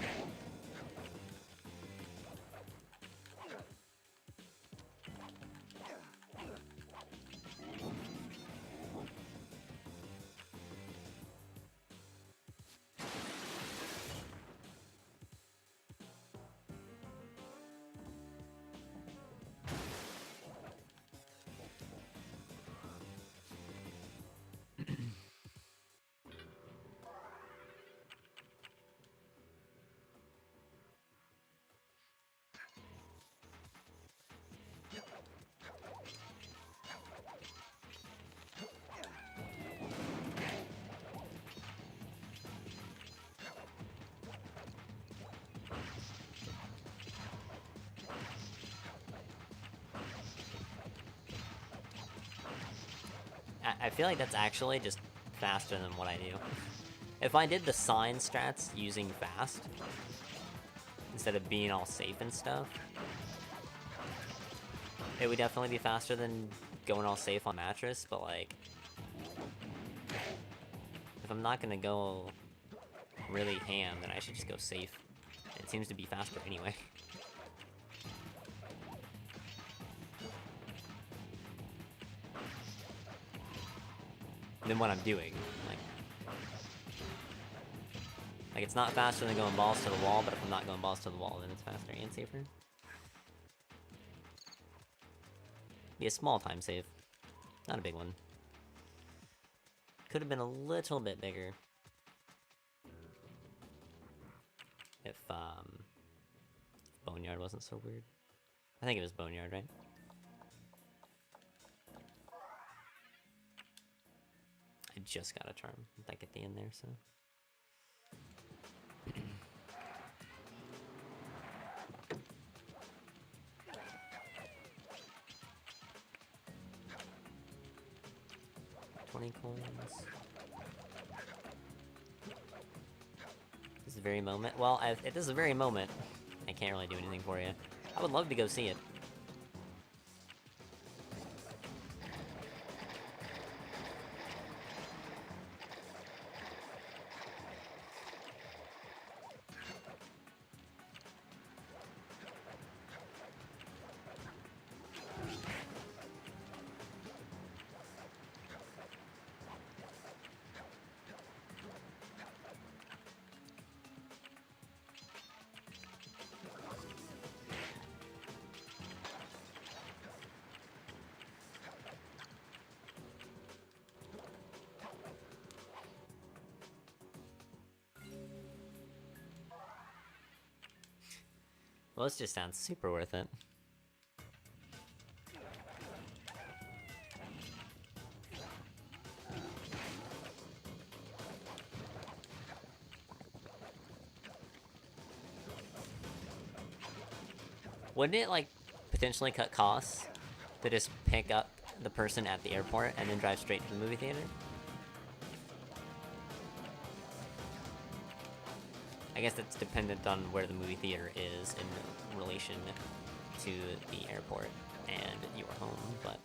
I feel like that's actually just faster than what I do. If I did the sign strats using fast, instead of being all safe and stuff, it would definitely be faster than going all safe on mattress, but like, if I'm not gonna go really ham, then I should just go safe. It seems to be faster anyway. Than what I'm doing. Like it's not faster than going balls to the wall, but if I'm not going balls to the wall, then it's faster and safer. Be a small time save, not a big one. Could have been a little bit bigger if Boneyard wasn't so weird. I think it was Boneyard, right? I just got a charm, like at the end there, so. 20 coins. This very moment. Well, at this very moment, I can't really do anything for you. I would love to go see it. Well, this just sounds super worth it. Wouldn't it, like, potentially cut costs to just pick up the person at the airport and then drive straight to the movie theater? I guess that's dependent on where the movie theater is in relation to the airport and your home, but...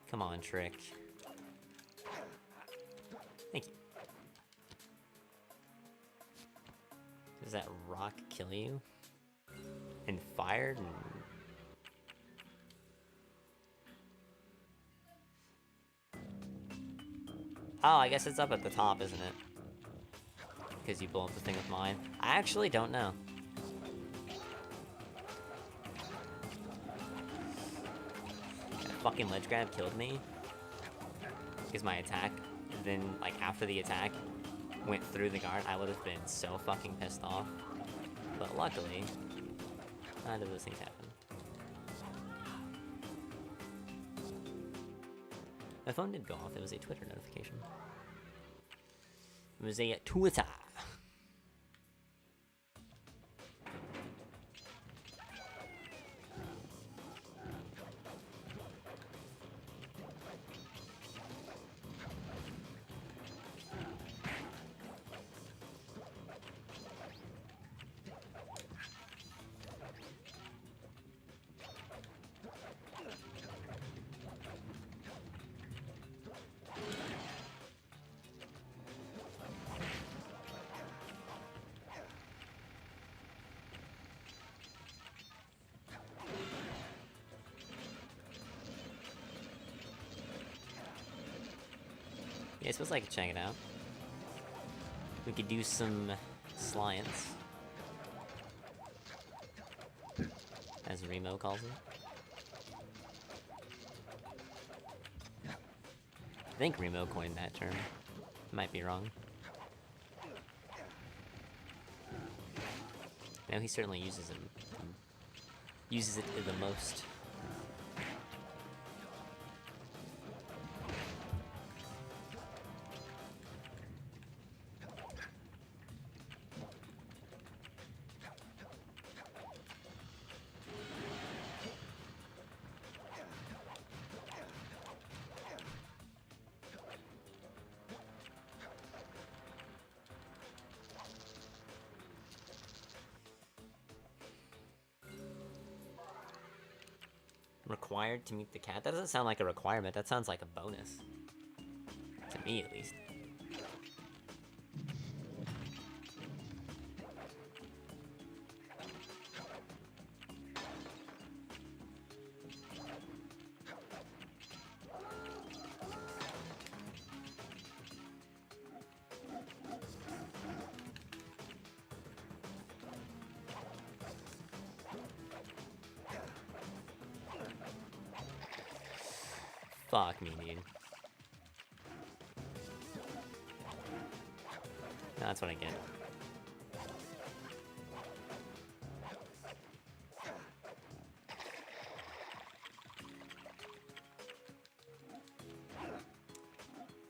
Come on, Trick. Thank you. Does that rock kill you? And fired? And... Oh, I guess it's up at the top, isn't it? Because you blow up the thing with mine. I actually don't know. Fucking ledge grab killed me because my attack, then like after the attack went through the guard, I would have been so fucking pissed off. But luckily, none of those things happened. My phone did go off. It was a Twitter notification. It was a Twitter. Yeah, I suppose I could check it out. We could do some science, as Remo calls it. I think Remo coined that term. Might be wrong. No, he certainly uses it. Uses it the most. Required to meet the cat? That doesn't sound like a requirement, that sounds like a bonus. To me, at least. Fuck me, dude. That's what I get.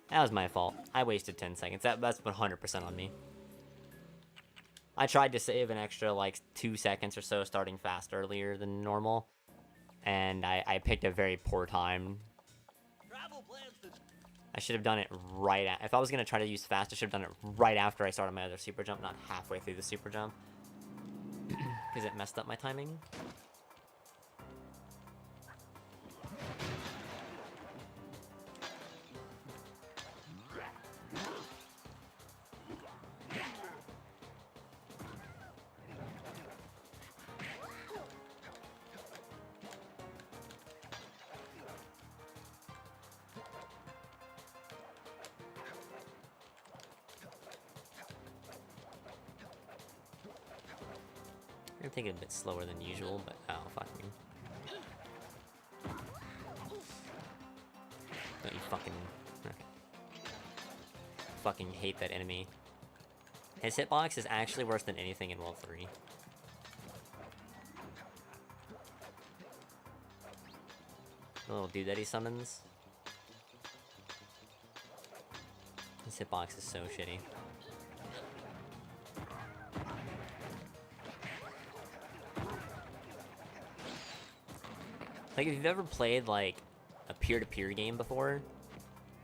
That was my fault. I wasted 10 seconds. That's 100% on me. I tried to save an extra, like, 2 seconds or so starting fast earlier than normal. And I picked a very poor time. Travel plans to I should have done it right if I was going to try to use fast, I should have done it right after I started my other super jump, not halfway through the super jump. Because it messed up my timing. I'm gonna take it a bit slower than usual, but oh, fuck me. Don't you fucking... Okay. Fucking hate that enemy. His hitbox is actually worse than anything in World 3. The little dude that he summons. His hitbox is so shitty. Like, if you've ever played, like, a peer-to-peer game before,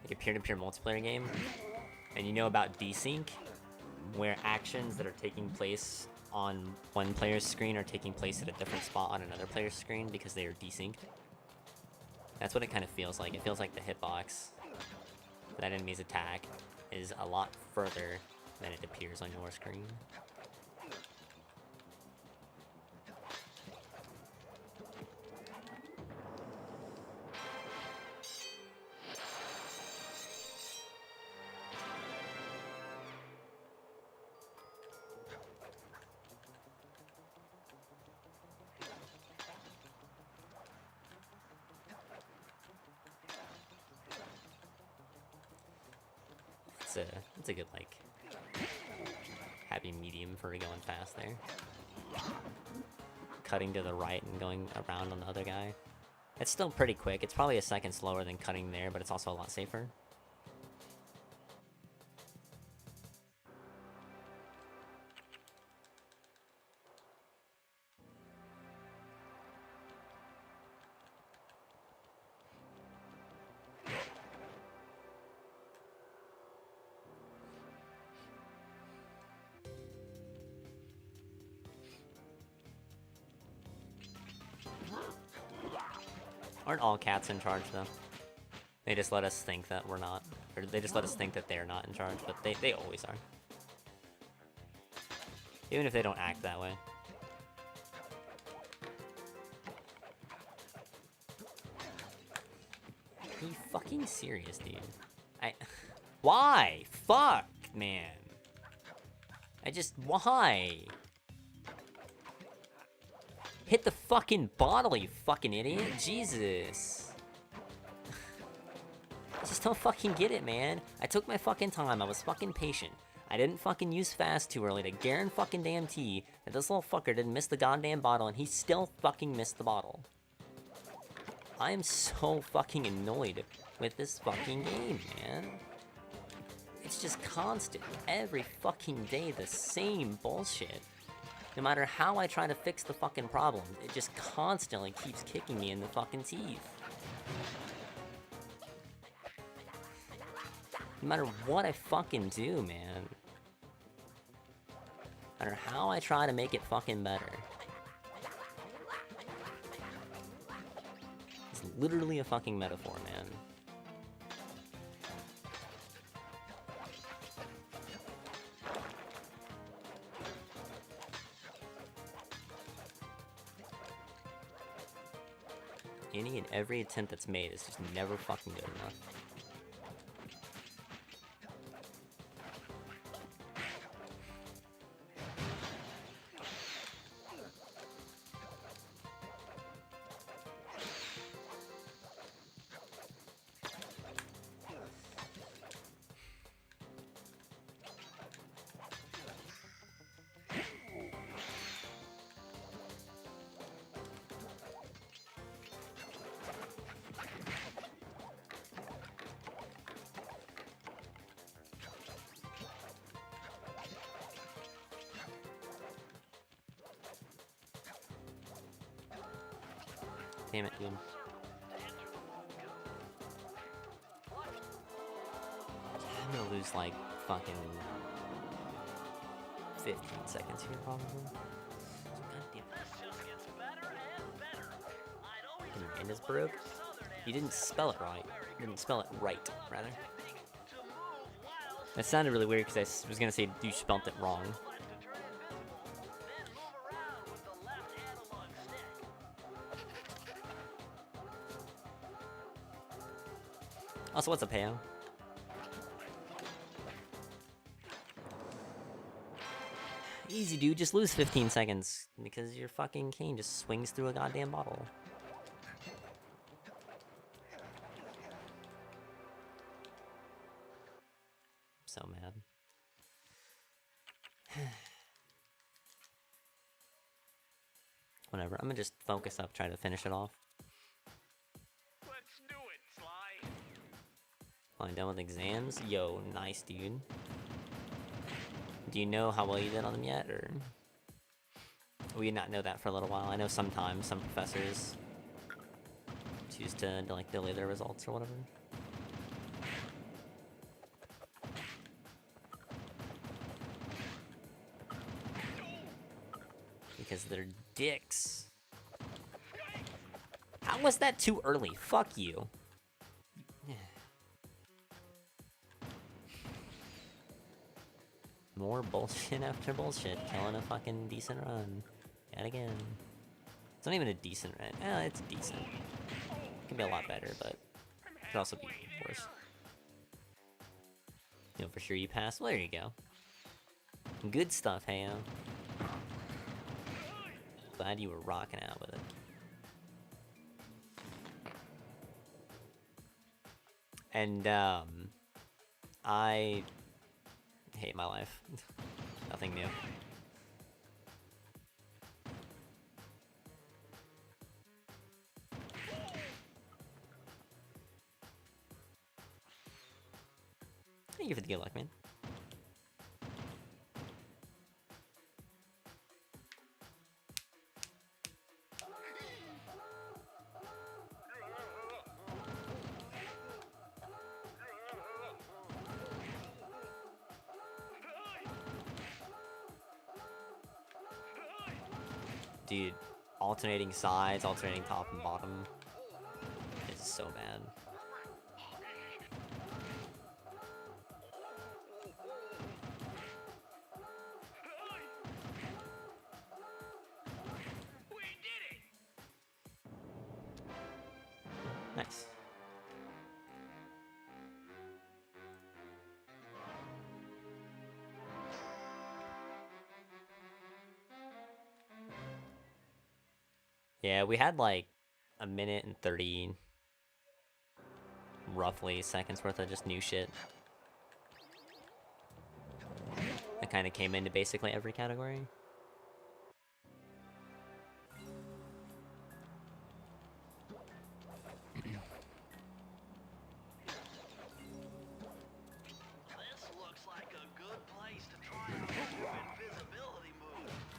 like a peer-to-peer multiplayer game, and you know about desync, where actions that are taking place on one player's screen are taking place at a different spot on another player's screen because they are desynced. That's what it kind of feels like. It feels like the hitbox for that enemy's attack is a lot further than it appears on your screen. It's a good, like, happy medium for going fast there. Cutting to the right and going around on the other guy. It's still pretty quick. It's probably a second slower than cutting there, but it's also a lot safer. Aren't all cats in charge, though? They just let us think that we're not. Or they just let us think that they're not in charge, but they always are. Even if they don't act that way. Are you fucking serious, dude? Why? Fuck, man. Why? Hit the fucking bottle, you fucking idiot. Jesus. I just don't fucking get it, man. I took my fucking time. I was fucking patient. I didn't fucking use fast too early to guarantee that this little fucker didn't miss the goddamn bottle, and he still fucking missed the bottle. I am so fucking annoyed with this fucking game, man. It's just constant. Every fucking day, the same bullshit. No matter how I try to fix the fucking problem, it just constantly keeps kicking me in the fucking teeth. No matter what I fucking do, man. No matter how I try to make it fucking better. It's literally a fucking metaphor, man. Any and every attempt that's made is just never fucking good enough. damn it, dude. I'm gonna lose like fucking 15 seconds here, probably. Goddamn. And is broke. You didn't spell it right. You didn't spell it right, rather. That sounded really weird because I was gonna say you spelt it wrong. Also, what's up, Heo? Easy, dude. Just lose 15 seconds because your fucking cane just swings through a goddamn bottle. So mad. Whatever. I'm gonna just focus up, try to finish it off. Let's do it, Sly. Well, I'm done with exams. Yo, nice, dude. Do you know how well you did on them yet, or will you not know that for a little while? I know sometimes some professors choose to like delay their results or whatever. Because they're dicks. How was that too early? Fuck you. More bullshit after bullshit, killing a fucking decent run. Yet again. It's not even a decent run. It's decent. It can be a lot better, but it could also be worse. You know for sure you passed? Well, there you go. Good stuff, Heyo. Glad you were rocking out with it. And, I hate my life. Nothing new. Thank you for the good luck, man. Dude, alternating sides, alternating top and bottom. It's so bad. Nice. Yeah, we had like a minute and 30 roughly seconds worth of just new shit. That kind of came into basically every category.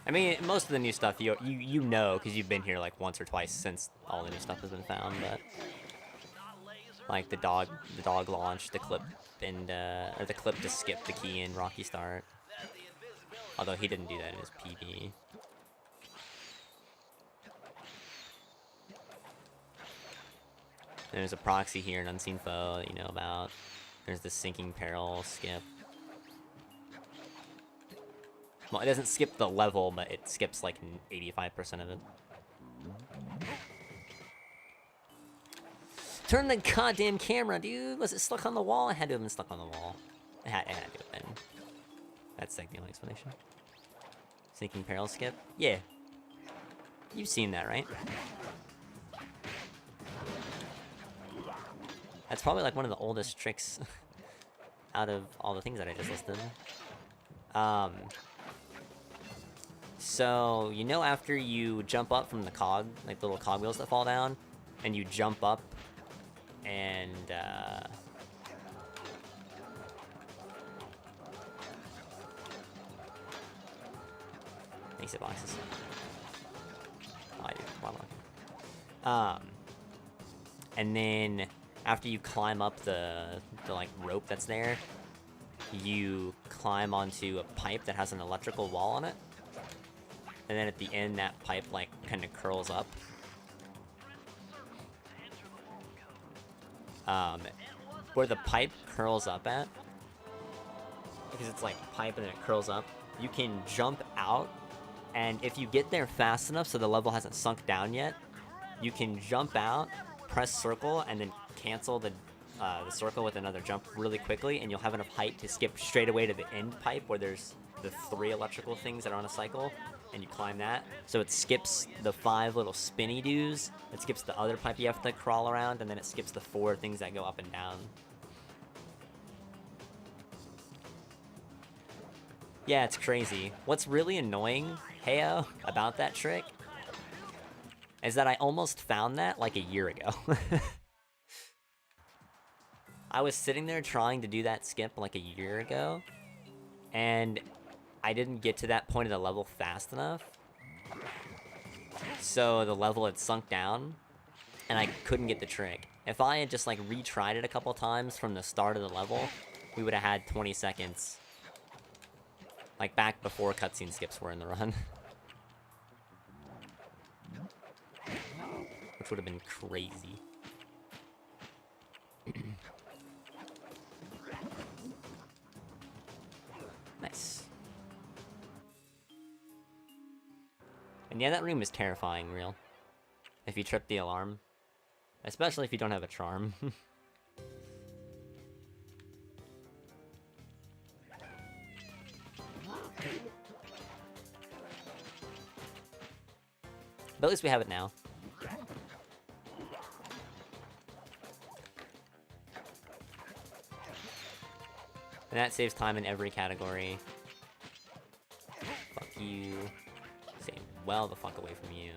I mean, most of the new stuff you know because you've been here like once or twice since all the new stuff has been found, but like the dog launch, the clip, and or the clip to skip the key in Rocky Start. Although he didn't do that in his PB. There's a proxy here, an unseen foe that you know about. There's the sinking peril skip. Well, it doesn't skip the level, but it skips like 85% of it. Turn the goddamn camera, dude! Was it stuck on the wall? It had to have been stuck on the wall. It had to have been. That's like the only explanation. Sinking peril skip? Yeah. You've seen that, right? That's probably like one of the oldest tricks out of all the things that I just listed. So, you know after you jump up from the cog, like the little cog wheels that fall down, and you jump up, and, exit boxes. Oh, I do. And then after you climb up the like rope that's there, you climb onto a pipe that has an electrical wall on it. And then at the end, that pipe like kind of curls up. Where the pipe curls up at, because it's like pipe and then it curls up, you can jump out, and if you get there fast enough so the level hasn't sunk down yet, you can jump out, press circle, and then cancel the circle with another jump really quickly, and you'll have enough height to skip straight away to the end pipe where there's the 3 electrical things that are on a cycle, and you climb that. So it skips the 5 little spinny doos, it skips the other pipe you have to crawl around, and then it skips the 4 things that go up and down. Yeah, it's crazy. What's really annoying, Heyo, about that trick is that I almost found that like a year ago. I was sitting there trying to do that skip like a year ago, and I didn't get to that point of the level fast enough. So the level had sunk down, and I couldn't get the trick. If I had just like retried it a couple times from the start of the level, we would have had 20 seconds. Like back before cutscene skips were in the run. Which would have been crazy. Nice. And yeah, that room is terrifying, real. If you trip the alarm. Especially if you don't have a charm. But at least we have it now. And that saves time in every category. Fuck you. Stay well the fuck away from you.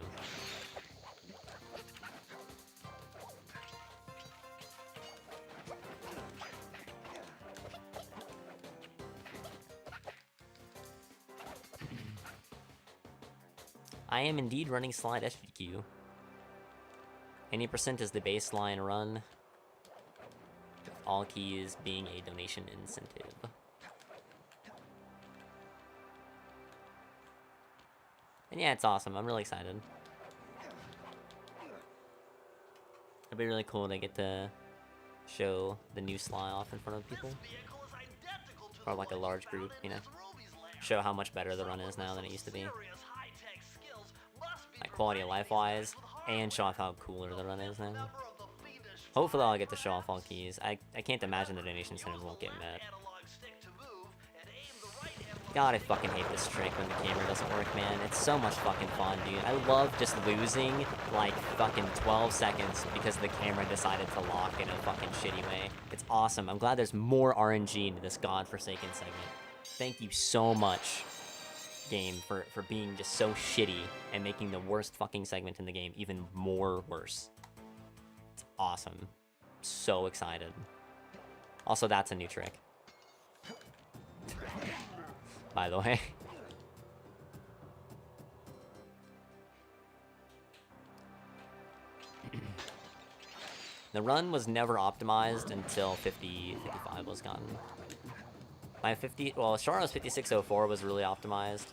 I am indeed running slide SGQ. Any percent is the baseline run. All keys being a donation incentive. And yeah, it's awesome. I'm really excited. It'd be really cool to get to show the new Sly off in front of people. Or like a large group, you know. Show how much better the run is now than it used to be. Like quality of life wise, and show off how cooler the run is now. Hopefully I'll get to show off all keys. I can't imagine the donation incentives won't get met. God, I fucking hate this trick when the camera doesn't work, man. It's so much fucking fun, dude. I love just losing, like, fucking 12 seconds because the camera decided to lock in a fucking shitty way. It's awesome. I'm glad there's more RNG into this godforsaken segment. Thank you so much, game, for being just so shitty and making the worst fucking segment in the game even more worse. It's awesome. So excited. Also, that's a new trick. By the way. The run was never optimized until 55 was gotten. My Charlo's 5604 was really optimized.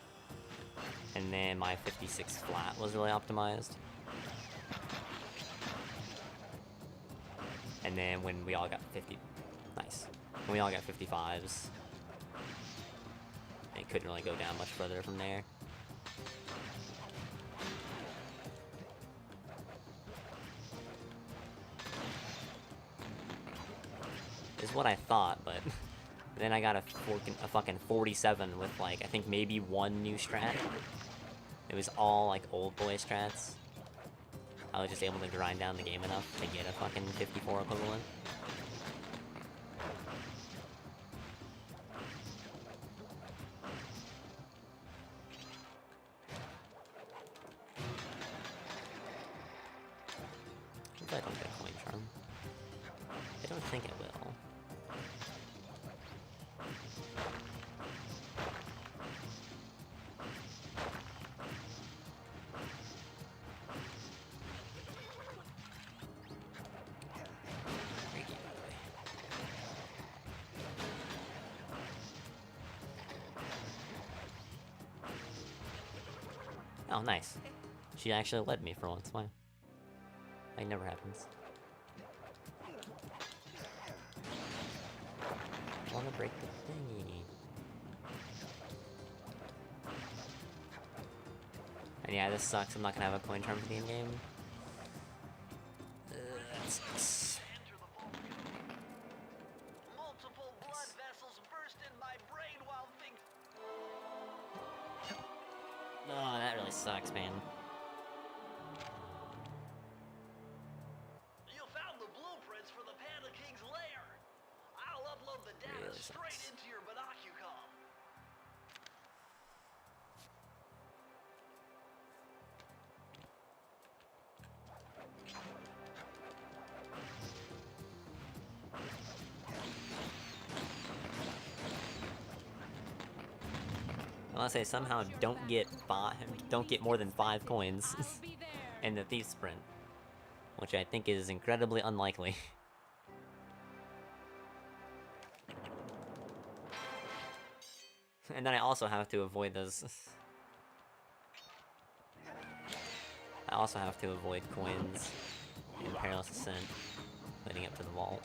And then my 56 flat was really optimized. And then when we all got 50... Nice. When we all got 55s... It couldn't really go down much further from there. Is what I thought, but then I got a fucking 47 with, like, I think maybe one new strat. It was all, like, old boy strats. I was just able to grind down the game enough to get a fucking 54 equivalent. I don't get coin charm. I don't think it will. Oh, nice. She actually led me for once. Wow. That never happens. Wanna break the thingy. And yeah, this sucks. I'm not gonna have a coin charm for the in-game. That sucks. Enter the vault. Multiple blood vessels burst in my brain while Oh, that really sucks, man. You found the blueprints for the Panda King's lair. I'll upload the data Really straight sucks. into your binocucom. Unless I somehow don't get more than 5 coins I'll be there. in the thief sprint, which I think is incredibly unlikely. And then I also have to avoid those. I also have to avoid coins in Perilous Ascent leading up to the vault.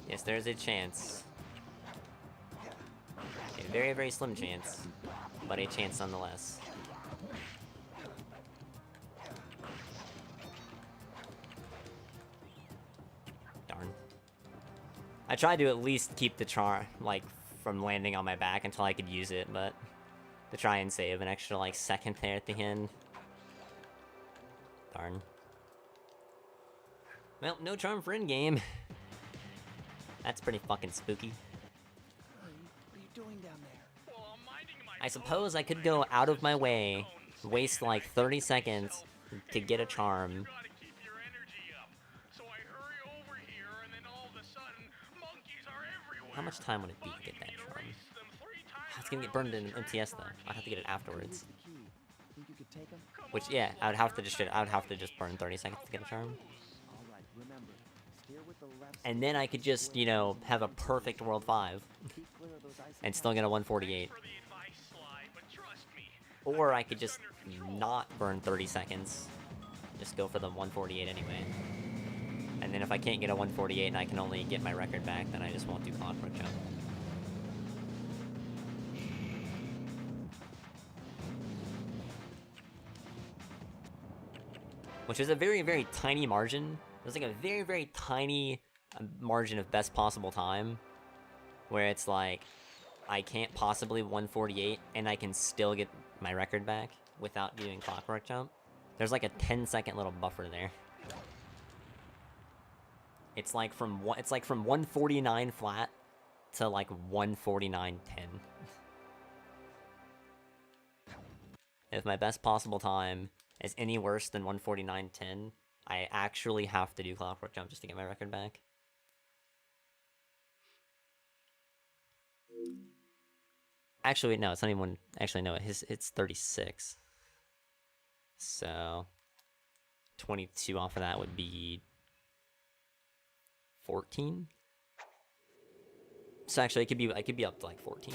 Yes, there's a chance. A very, very slim chance, but a chance nonetheless. Darn. I tried to at least keep the charm, like, from landing on my back until I could use it, but to try and save an extra, like, second there at the end. Darn. Well, no charm for in-game. That's pretty fucking spooky. What are you doing down there? Well, I'm minding my I suppose I could go out of my way, waste like 30 seconds to get a charm. You gotta keep your energy up. So I hurry over here, and then all of a sudden, monkeys are everywhere. How much time would it be to get that charm? It's gonna get burned in MTS though. I'd have to get it afterwards. Here's the key. Think you could take him? Which yeah, I would have to just burn 30 seconds to get a charm. All right, remember, steer with the left. And then I could just, you know, have a perfect World 5 Keep clear of those icy and still get a 148. Or I could just not burn 30 seconds. Just go for the 148 anyway. And then if I can't get a 148 and I can only get my record back, then I just won't do Clockwork Jump. Which is a very, very tiny margin. There's like a very, very tiny margin of best possible time. Where it's like, I can't possibly 148 and I can still get my record back without doing Clockwork Jump. There's like a 10-second little buffer there. It's like from 149 flat to like 149.10. If my best possible time is any worse than 149.10, I actually have to do Clockwork Jump just to get my record back. Actually, wait, no, it's not even one. Actually, no, it's 36. So 22 off of that would be 14. So actually, I could be up to like 14.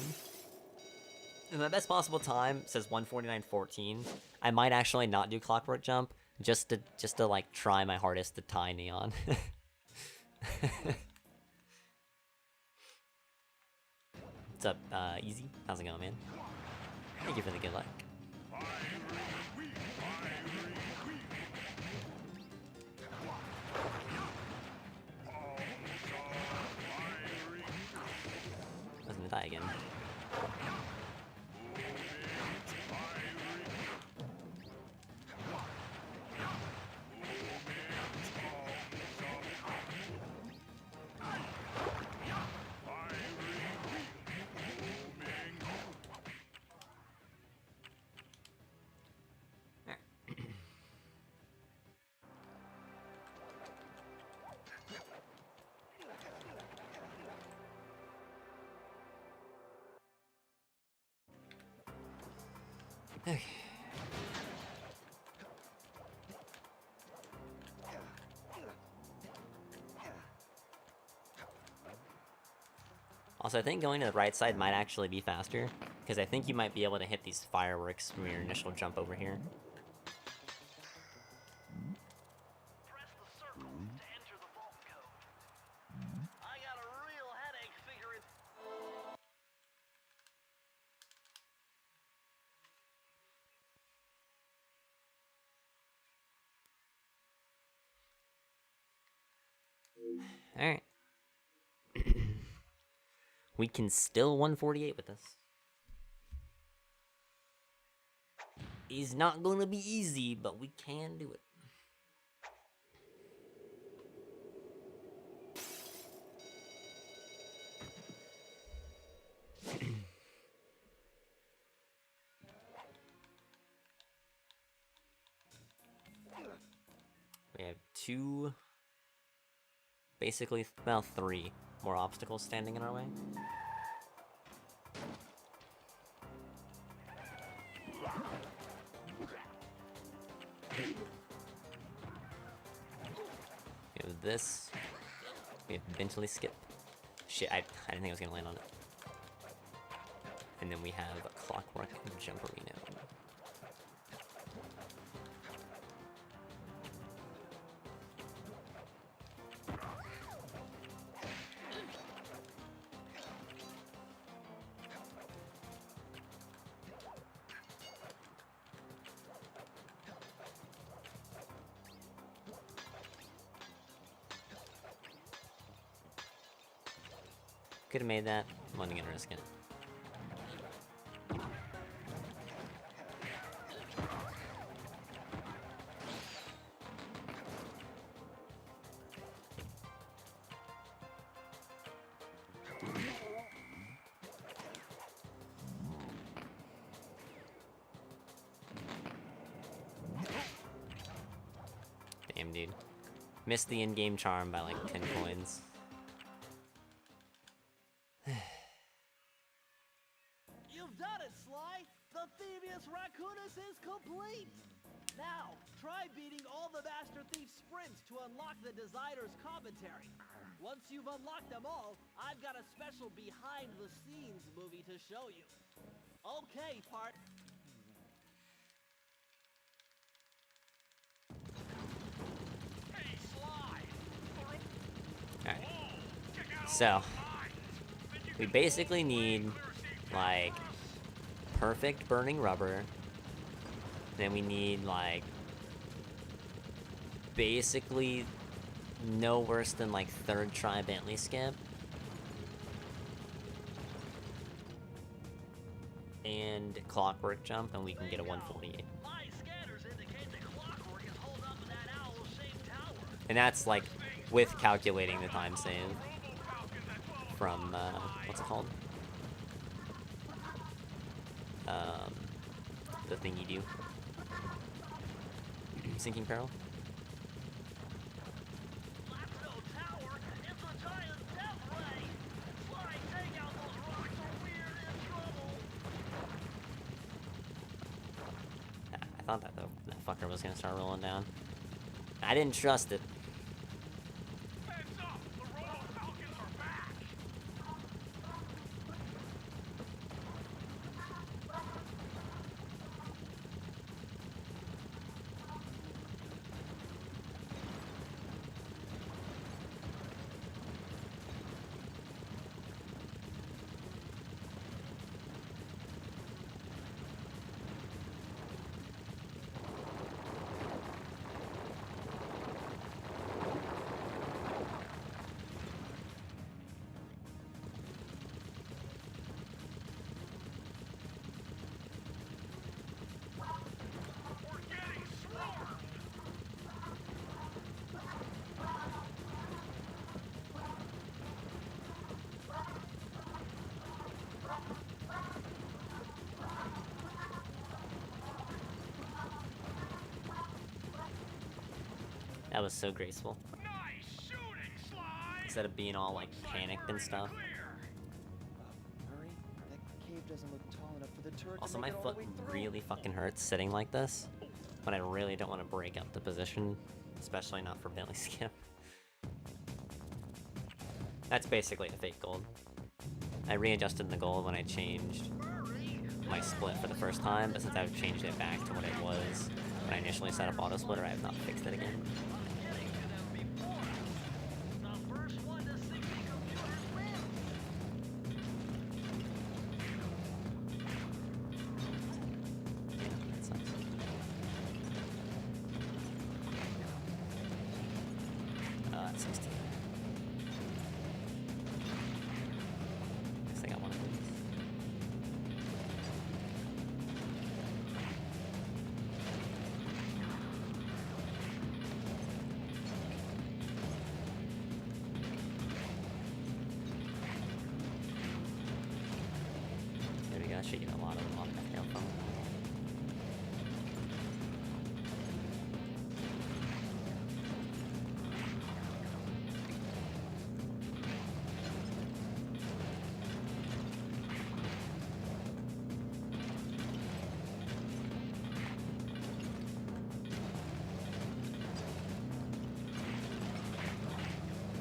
And my best possible time says 149.14. I might actually not do Clockwork Jump just to like try my hardest to tie Neon. What's up, Easy? How's it going, man? Thank you for the good luck. I was gonna die again. Okay. Also, I think going to the right side might actually be faster, because I think you might be able to hit these fireworks from your initial jump over here. Press the circle to enter the vault code. I got a real headache figuring. Alright. We can still 148 with this. It's not going to be easy, but we can do it. We have two, basically, well, three more obstacles standing in our way. We have this. We have eventually skip. Shit, I didn't think I was gonna land on it. And then we have a clockwork jumperino. Could have made that. Wasn't gonna risk it. Damn, dude. Missed the in-game charm by like 10 coins. You've done it, Sly! The Thievius Raccoonus is complete! Now, try beating all the Master Thief sprints to unlock the designer's commentary. Once you've unlocked them all, I've got a special behind-the-scenes movie to show you. Okay, part. Alright. So, we basically need, like, perfect burning rubber. Then we need, like, basically no worse than, like, third try Bentley skip. And clockwork jump, and we can get a 148. My scanners indicate that clockwork is holed up in that owl-shaped tower. And that's, like, with calculating the time save from, what's it called? The thing you do. Sinking Peril? That's no tower, it's a giant death ray. Sly, take out those rocks or we're in trouble. I thought that that fucker was gonna start rolling down. I didn't trust it. Heads up, the Robo Falcons are back. We're getting swarmed. That was so graceful. Nice shooting, Sly. Instead of being all, like, panicked and stuff. Hurry, that cave doesn't look tall enough for the turret Also, to my make it all foot the way through. really fucking hurts sitting like this, but I really don't want to break up the position, especially not for Bentley skip. That's basically a fake gold. I readjusted the gold when I changed my split for the first time, but since I've changed it back to what it was when I initially set up auto splitter, I have not fixed it again. Getting to them before. The first one to 60 computers wins. Yeah, that sucks. That's 16. Guess I got one of these. There we go. I should get a lot of them off the tail phone.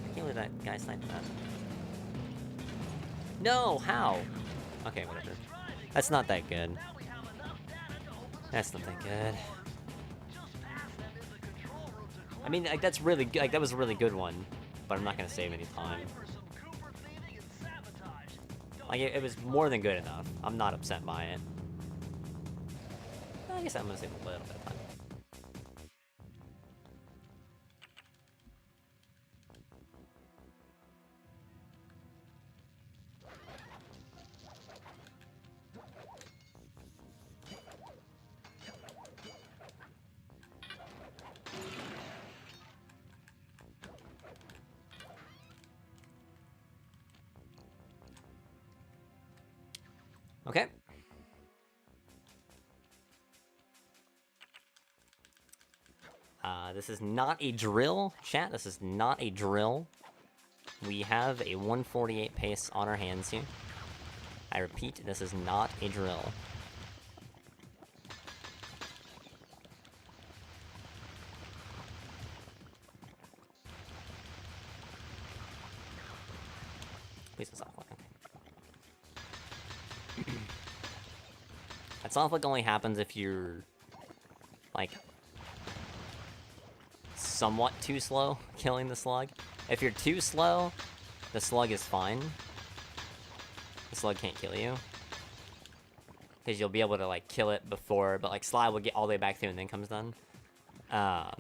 I can't believe that guy sniped that. No, how? Okay, whatever. That's not that good. Now we have enough data to open the That's not that security good. doors. Just past them is the control room to I mean, like, that's really good. Like, that was a really good one, but I'm not gonna save any time. time for some Cooper thieving and sabotage. Don't Like, it was more than good enough. I'm not upset by it. I guess I'm gonna save a little bit of time. Okay. This is not a drill, chat. This is not a drill. We have a 148 pace on our hands here. I repeat, this is not a drill. Please don't soft flick. Okay. That soft flick only happens if you're, like, somewhat too slow killing the slug. If you're too slow, the slug is fine. The slug can't kill you. Because you'll be able to, like, kill it before, but, like, Sly will get all the way back through and then comes done. Like,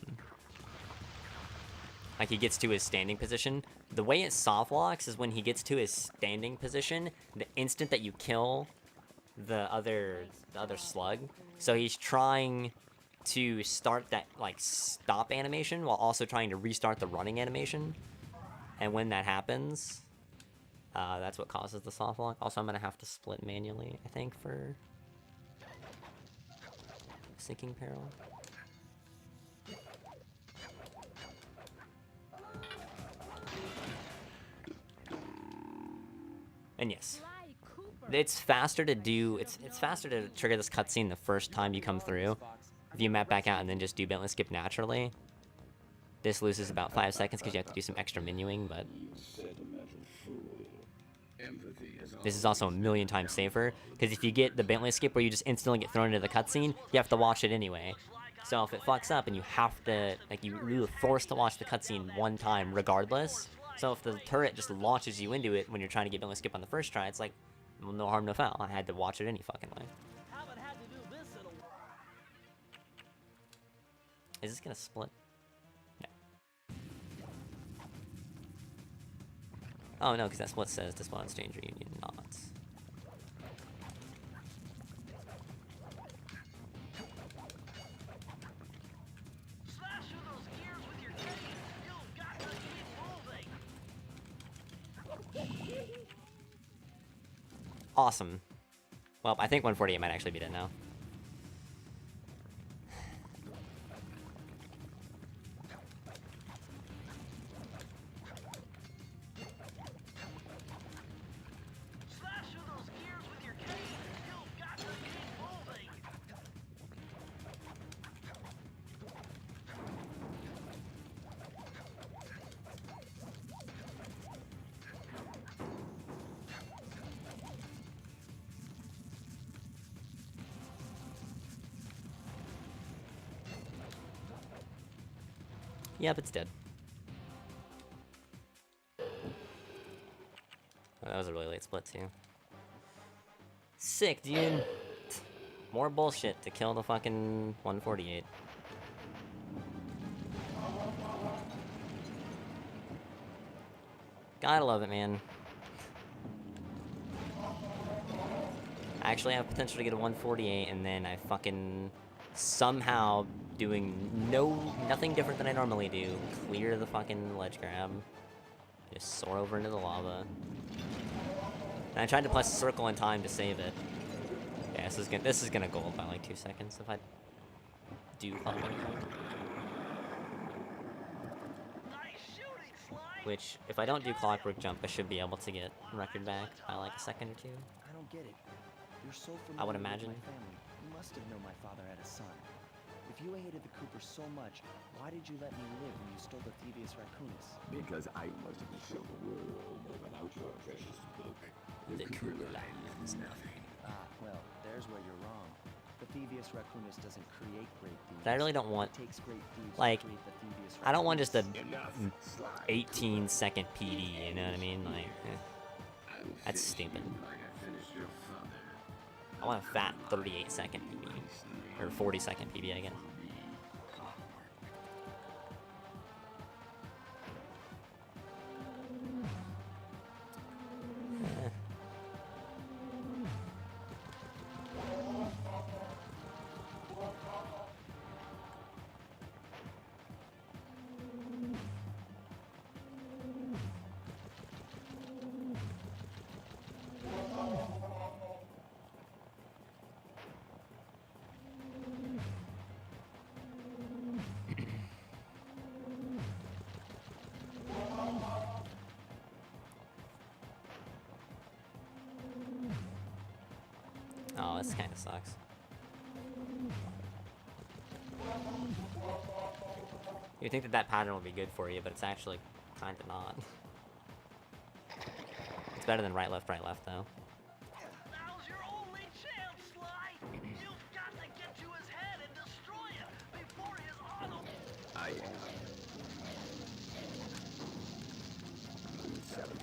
he gets to his standing position. The way it soft locks is when he gets to his standing position, the instant that you kill the other slug. So he's trying to start that, like, stop animation while also trying to restart the running animation. And when that happens, that's what causes the soft lock. Also, I'm gonna have to split manually, I think, for sinking peril. And yes, Sly Cooper. it's faster to do. It's faster to trigger this cutscene the first time you come through. If you map back out and then just do Bentley skip naturally, this loses about 5 seconds because you have to do some extra menuing, but this is also a million times safer, because if you get the Bentley skip where you just instantly get thrown into the cutscene, you have to watch it anyway. So if it fucks up and you have to, like, you're forced to watch the cutscene one time regardless. So if the turret just launches you into it when you're trying to get Bentley skip on the first try, it's like, well, no harm, no foul. I had to watch it any fucking way. Haven't had to do this in a while. Is this gonna split? No. Oh no, because that's what says to spawn Stranger Union, not. Slash through those gears with your cane. You've got to keep moving. Awesome. Well, I think 148 might actually beat it now. Slash through those gears with your cane. Yep, it's dead. Oh, that was a really late split, too. Sick, dude. More bullshit to kill the fucking 148. Gotta love it, man. I actually have potential to get a 148, and then I fucking somehow doing nothing different than I normally do. Clear the fucking ledge grab. Just soar over into the lava. And I tried to press circle in time to save it. Yeah, this is gonna gold by like 2 seconds if I do fucking Nice shooting, Sly. Which, if I don't do clockwork jump, I should be able to get record back by like a second or two. I don't get it. You're so familiar I would with imagine. my family. You must have known my father had a son. If you hated the Coopers so much, why did you let me live when you stole the Thievius Raccoonus? Because I wanted to show the world that without your precious book, the Cooper line is nothing. Ah, well, there's where you're wrong. The Thievius Raccoonus doesn't create great thieves. But I really don't want, It takes great thieves like, to create the Thievius I don't want just a Enough, Sly. 18-second PD, you know what I mean? Like, I will that's finish stupid. you like I finished your father. I want a fat 38-second PB. Or 40-second PB, I guess. Oh, this kind of sucks. You'd think that that pattern would be good for you, but it's actually kind of not. It's better than right, left, though. Now's your only chance, Sly. You've got to get to his head and destroy him before his auto. I am. 7.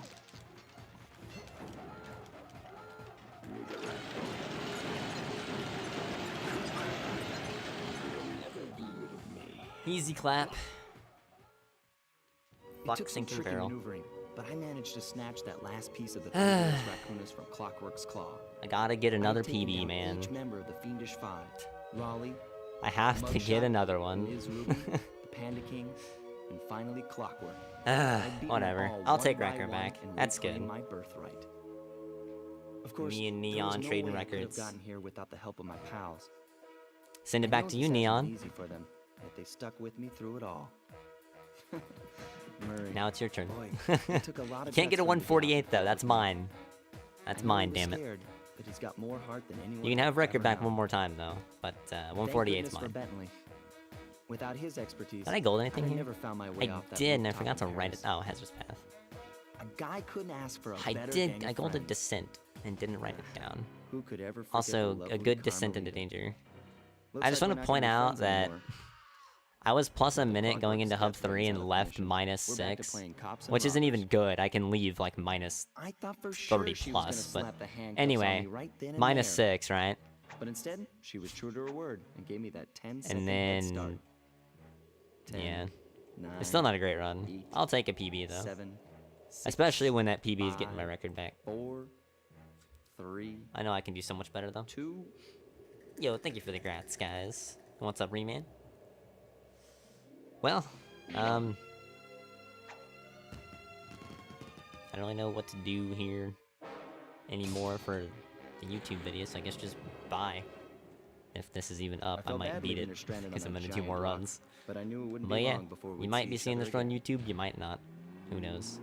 Easy clap. It Fuck took some sinking tricky barrel. maneuvering, but I managed to snatch that last piece of the Thievius Raccoonus from Clockwork's claw. I gotta get another I've taken PB, down man. Each member of the Fiendish Five: Raleigh, I have to get Mugshot, another one. Ms. Ruby, the Panda King, and finally Clockwork. I've beaten them Whatever. all I'll one take by record one back. and That's good. reclaim my birthright. Of course, Me and there was Neon no trading way I could have records. gotten here without the help of my pals. Send it I back know to this you, hasn't been Neon. Easy for them, but they stuck with me through it all. Murray, Now it's your turn. boy, it took a lot of Can't get guts a for him to get out 148 though. there That's with me. mine. That's I know mine, he was damn it. scared, but he's got more heart than anyone You can have I've record ever back known. one more time though, but Thank 148 is goodness for mine. Bentley. Without his expertise, Did I gold I'd anything have here? never found my way I off that did, and I rooftop forgot to in write it. Paris. Oh, Hazard's Path. A guy couldn't ask for a I better did. gang I of golded friends. Descent and didn't wite it down. Who could ever forget Also, the a lovely good descent into Carmelita? danger. Looks I just like want we're to not point gonna be out friends that anymore. I was plus a But the minute going clockwork into Hub step 3 rings and out of left commission. minus We're back to 6, playing cops and which isn't robbers. even good. I can leave like minus I thought for sure 30 she was gonna plus, but slap the handcuffs on anyway, me right then and minus there. 6, right? But instead, she was true to her word and gave me that 10-second And head start. then, 10, yeah, 9, it's still not a great run. 8, I'll take a PB though, 7, 6, especially when that PB is getting my 5, record back. 4, 3, I know I can do so much better though. 2. Yo, thank you for the grats, guys. What's up, Reman? Well, I don't really know what to do here anymore for the YouTube video, so I guess just bye. If this is even up, I felt might bad beat leaving it her stranded on because I'm that gonna do giant more rock, runs. But I knew it wouldn't But be yeah, long before you we'd might see be each seeing other this run on again. YouTube, you might not. Who knows?